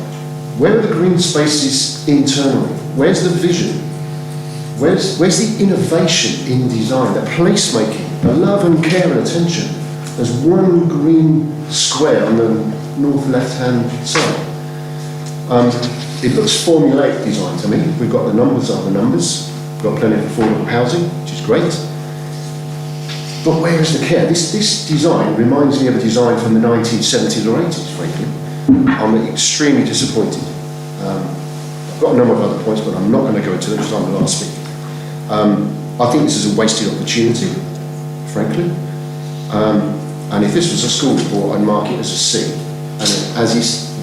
Where are the green spaces internally? Where's the vision? Where's the innovation in design, the placemaking, the love and care and attention? There's one green square on the north left-hand side. It looks formulaic design to me. We've got the numbers are the numbers. We've got plenty of affordable housing, which is great. But where is the care? This design reminds me of a design from the 1970s or 80s, frankly. I'm extremely disappointed. I've got a number of other points, but I'm not going to go into them because I'm the last speaker. I think this is a wasted opportunity, frankly. And if this was a school report, I'd mark it as a C. And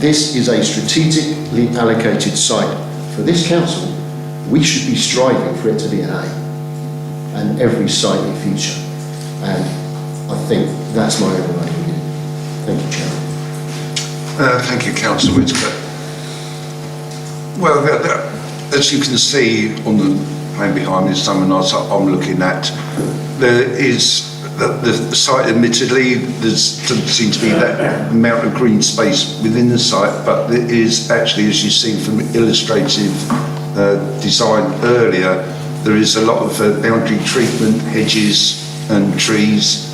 this is a strategically allocated site for this council. We should be striving for it to be an A, and every site in future. And I think that's my overriding view. Thank you, Chairman. Thank you, Councillor Whittaker. Well, as you can see on the plan behind me, something else I'm looking at, there is the site, admittedly, there doesn't seem to be that amount of green space within the site, but there is actually, as you've seen from illustrative design earlier, there is a lot of boundary treatment, hedges and trees,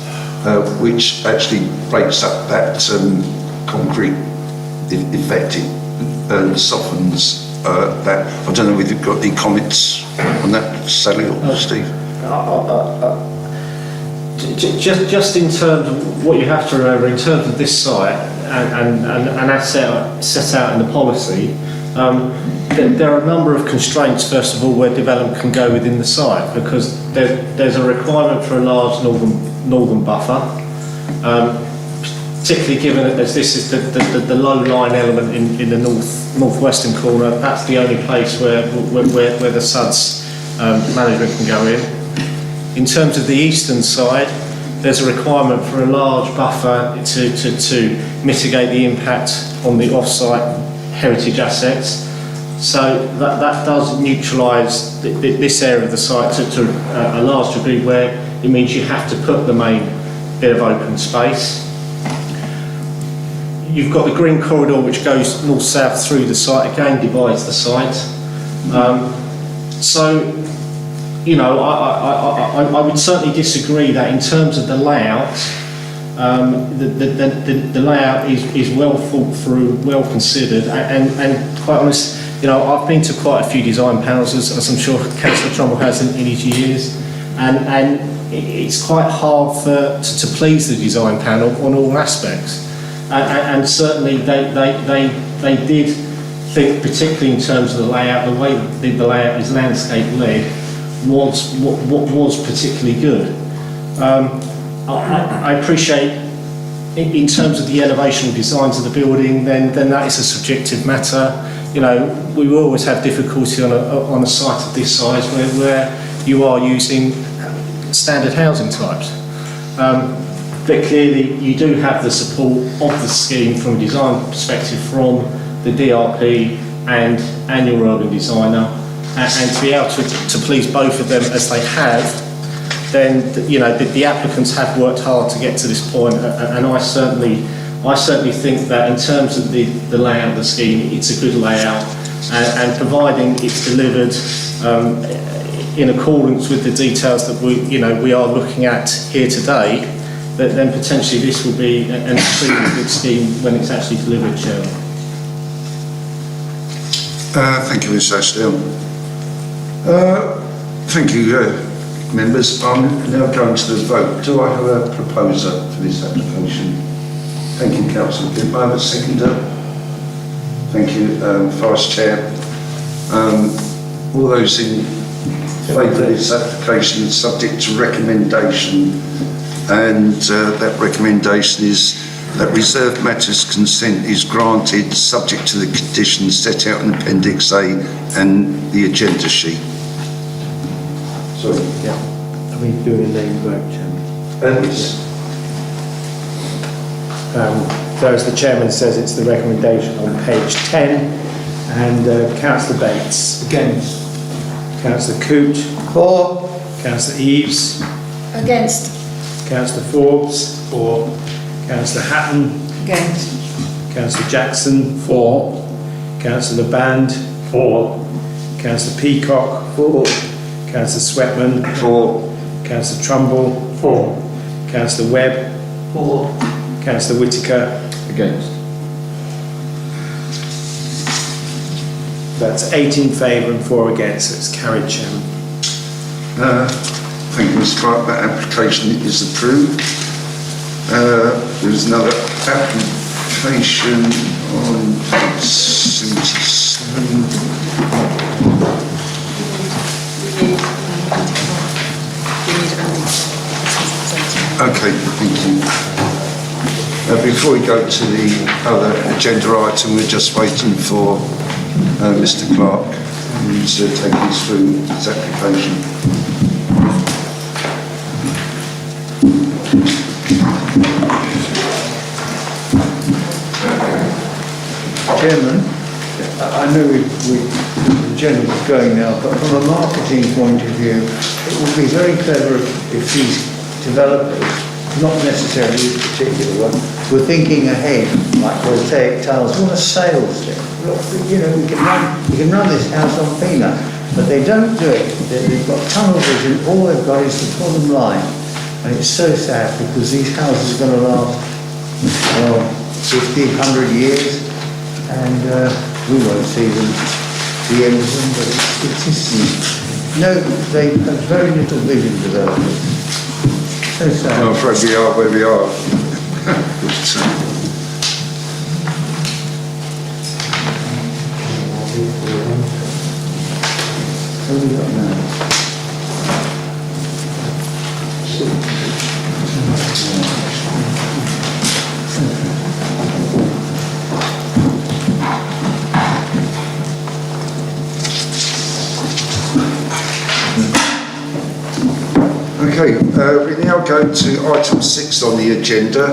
which actually breaks up that concrete effect and softens that. I don't know if you've got any comments on that, Sally or Steve? Just in terms of what you have to remember in terms of this site and as set out in the policy, There are a number of constraints, first of all, where development can go within the site, because there's a requirement for a large northern buffer, particularly given that this is the low-lying element in the northwestern corner. That's the only place where the SUDS management can go in. In terms of the eastern side, there's a requirement for a large buffer to mitigate the impact on the off-site heritage assets. So that does neutralise this area of the site to a large degree, where it means you have to put the main bit of open space. You've got the green corridor which goes north-south through the site, again divides the site. You know, I would certainly disagree that in terms of the layout, the layout is well thought through, well considered, and quite honest, you know, I've been to quite a few design panels, as I'm sure Councillor Trumbull has in his years, and it's quite hard to please the design panel on all aspects. And certainly they did think, particularly in terms of the layout, the way the layout is landscape-led, was particularly good. I appreciate, in terms of the elevational designs of the building, then that is a subjective matter. You know, we will always have difficulty on a site of this size where you are using standard housing types. But clearly you do have the support of the scheme from a design perspective from the DRP and your urban designer, and to be able to please both of them as they have, then you know the applicants have worked hard to get to this point, and I certainly think that in terms of the layout of the scheme, it's a good layout, and providing it's delivered in accordance with the details that we are looking at here today, then potentially this will be an extremely good scheme when it's actually delivered, Chairman. Thank you, Mr. Ashdown. Thank you, members. I'm now going to the vote. Do I have a proposer for this application? Thank you, Councillor Gibb. I have a seconder. Thank you, Vice Chair. All those in favour of this application is subject to recommendation, and that recommendation is that reserved matters consent is granted subject to the conditions set out in Appendix A and the agenda sheet. Sorry. Yeah. Are we doing a name vote, Chairman? Yes. So as the Chairman says, it's the recommendation on page 10, and Councillor Bates. Against. Councillor Coote. For. Councillor Eaves. Against. Councillor Forbes. For. Councillor Hatton. Against. Councillor Jackson. For. Councillor Band. For. Councillor Peacock. For. Councillor Sweatman. For. Councillor Trumbull. For. Councillor Webb. For. Councillor Whittaker. Against. That's 8 in favour and 4 against, so it's carried, Chairman. Thank you, Mr. Clark. That application is approved. There's another application on page 77. Okay, thank you. Before we go to the other agenda item, we're just waiting for Mr. Clark, who's taking us through his application. Chairman, I know the agenda is going now, but from a marketing point of view, it would be very clever if these developers, not necessarily this particular one, were thinking ahead, like voltaic tiles, what a sales thing. Look, you know, we can run this house on peanuts, but they don't do it. They've got tunnel vision, all they've got is the bottom line. And it's so sad because these houses are going to last 50, 100 years, and we won't see the end of them, but it's just, no, they have very little vision development. So sad. I'm afraid we are where we are. What have we got now? Okay, we now go to item 6 on the agenda,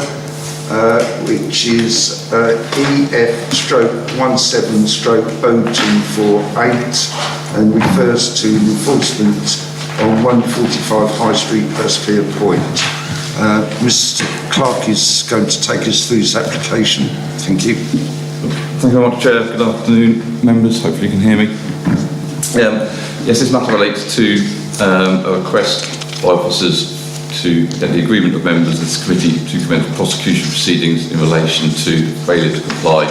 which is EF/17/0248 and refers to enforcement on 145 High Street, Hurstpier Point. Mr. Clark is going to take us through his application. Thank you. Thank you very much, Chair. Good afternoon, members. Hopefully you can hear me. Yes, this matter relates to a request by officers to get the agreement of members of this committee to commence prosecution proceedings in relation to failure to comply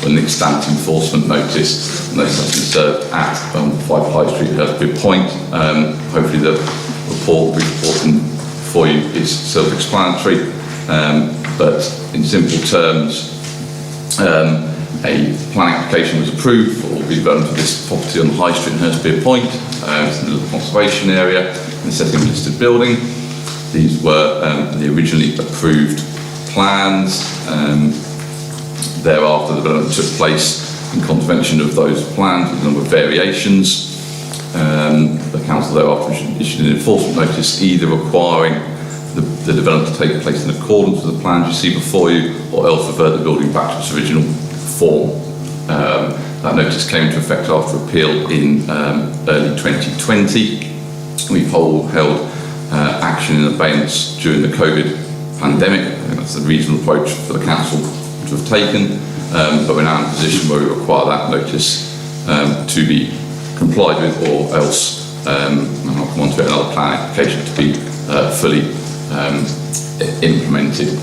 with an extant enforcement notice. And this has been served at 5 High Street, Hurstpier Point. Hopefully the report we're reporting for you is self-explanatory, but in simple terms, a planning application was approved for redevelopment of this property on High Street in Hurstpier Point. It's in the conservation area in the setting of a listed building. These were the originally approved plans. Thereafter, the development took place in contravention of those plans with a number of variations. The council thereafter issued an enforcement notice either requiring the development to take place in accordance with the plans you see before you, or else revert the building back to its original form. That notice came into effect after appeal in early 2020. We've held action in abeyance during the COVID pandemic. I think that's a reasonable approach for the council to have taken, but we're now in a position where we require that notice to be complied with, or else, and I'll come on to it, another plan application to be fully implemented.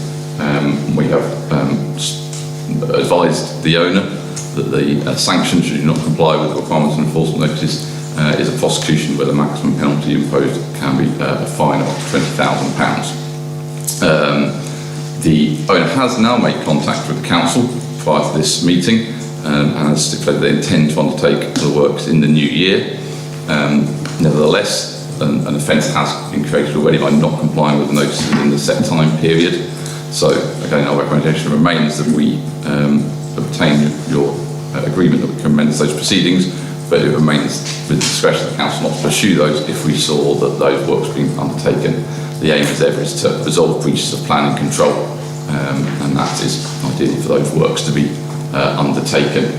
We have advised the owner that the sanction, should you not comply with the requirements of enforcement notice, is a prosecution where the maximum penalty imposed can be a fine of £20,000. The owner has now made contact with the council prior to this meeting and has stipulated they intend to undertake the works in the new year. Nevertheless, an offence has been created already by not complying with the notices within the set time period. So again, our recommendation remains that we obtain your agreement that we commence those proceedings, but it remains with the discretion of the council not to pursue those if we saw that those works being undertaken. The aim as ever is to resolve breaches of planning control, and that is ideally for those works to be undertaken.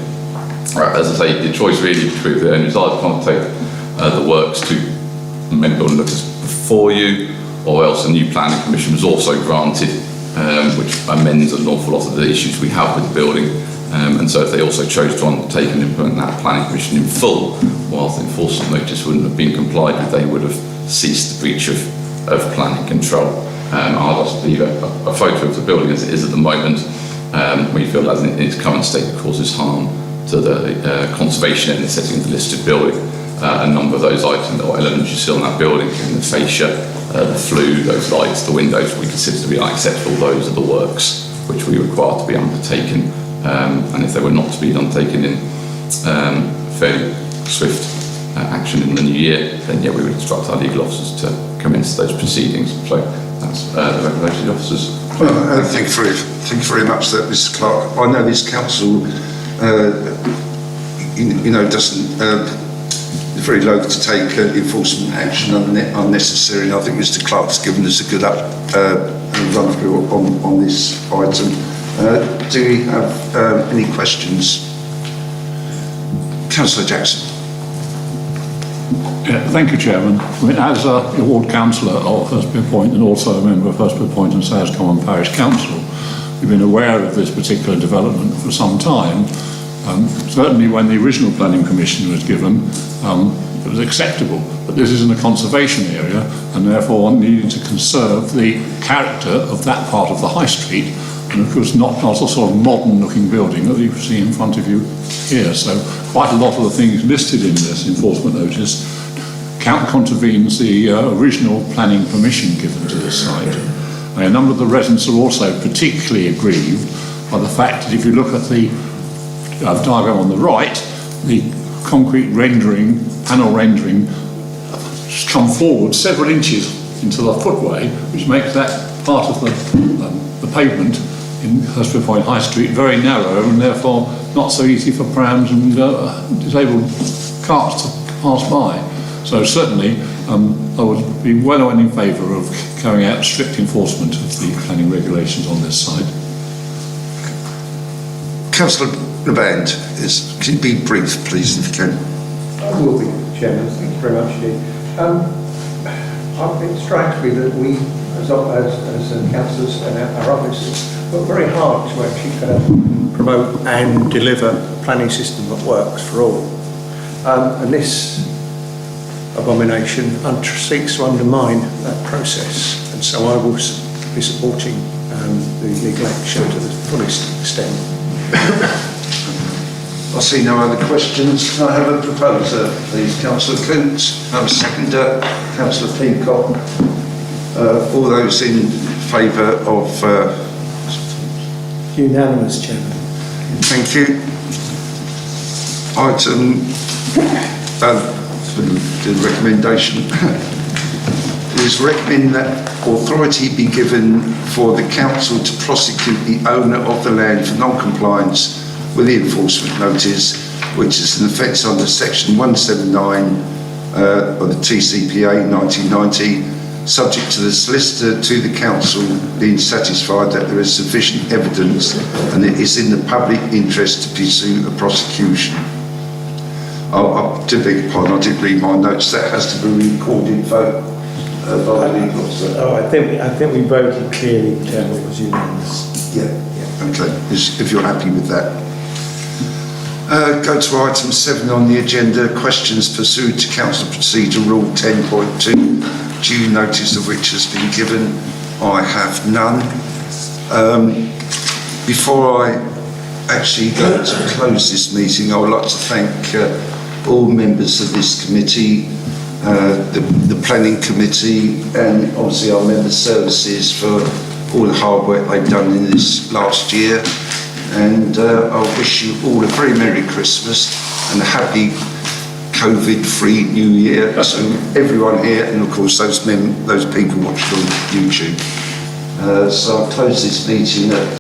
As I say, the choice really between the owner is either to undertake the works to amend building look as before you, or else a new planning permission was also granted, which amends an awful lot of the issues we have with the building. And so if they also chose to undertake and implement that planning permission in full, whilst the enforcement notice wouldn't have been complied with, they would have ceased the breach of planning control. I'll just leave a photo of the building as it is at the moment. We feel that in its current state it causes harm to the conservation in the setting of the listed building. A number of those items or elements you see on that building, in the fascia, the flue, those lights, the windows, we consider to be unacceptable. Those are the works which we require to be undertaken. And if they were not to be undertaken in fairly swift action in the new year, then yeah, we would instruct our legal officers to commence those proceedings. So that's the recommendation of the officers. Well, thank you very much, Mr. Clark. I know this council, doesn't. Very loath to take enforcement action unnecessary, and I think Mr. Clark's given us a good run through on this item. Do we have any questions? Councillor Jackson. Yeah, thank you, Chairman. I mean, as a ward councillor of Hurstpier Point and also a member of Hurstpier Point and Sayers Common Parish Council, we've been aware of this particular development for some time. Certainly when the original planning permission was given, it was acceptable, but this is in a conservation area and therefore one needed to conserve the character of that part of the high street, and of course not a sort of modern looking building that you see in front of you here. So quite a lot of the things listed in this enforcement notice contravenes the original planning permission given to this site. A number of the residents are also particularly aggrieved by the fact that if you look at the diagram on the right, the concrete rendering, panel rendering, come forward several inches into the footway, which makes that part of the pavement in Hurstfield Point High Street very narrow and therefore not so easy for prams and disabled carts to pass by. So certainly I would be well in favour of carrying out strict enforcement of the planning regulations on this site. Councillor Laband, can you be brief, please, if you can? I will be, Chairman. Thank you very much indeed. It strikes me that we, as councillors and our officers, work very hard to actually promote and deliver a planning system that works for all. And this abomination seeks to undermine that process. And so I will be supporting the legal action to the fullest extent. I see no other questions. Can I have a proposer, please? Councillor Coots, have a seconder. Councillor Peacock. All those in favour of... Unanimous, Chairman. Thank you. Item... the recommendation is recommend that authority be given for the council to prosecute the owner of the land for non-compliance with the enforcement notice, which is an offence under section 179 of the TCPA 1990, subject to the solicitor to the council being satisfied that there is sufficient evidence and it is in the public interest to pursue a prosecution. I do beg your pardon, I did read my notes. That has to be recorded vote by the legal officer. Oh, I think we voted clearly, Chairman, it was unanimous. Yeah. Okay, if you're happy with that. Go to item 7 on the agenda, questions pursuant to Council Procedure Rule 10.2, due notice of which has been given. I have none. Before I actually go to close this meeting, I would like to thank all members of this committee, the planning committee, and obviously our member services for all the hard work they've done in this last year. And I wish you all a very Merry Christmas and a happy COVID-free New Year to everyone here, and of course those people watched on YouTube. So I'll close this meeting at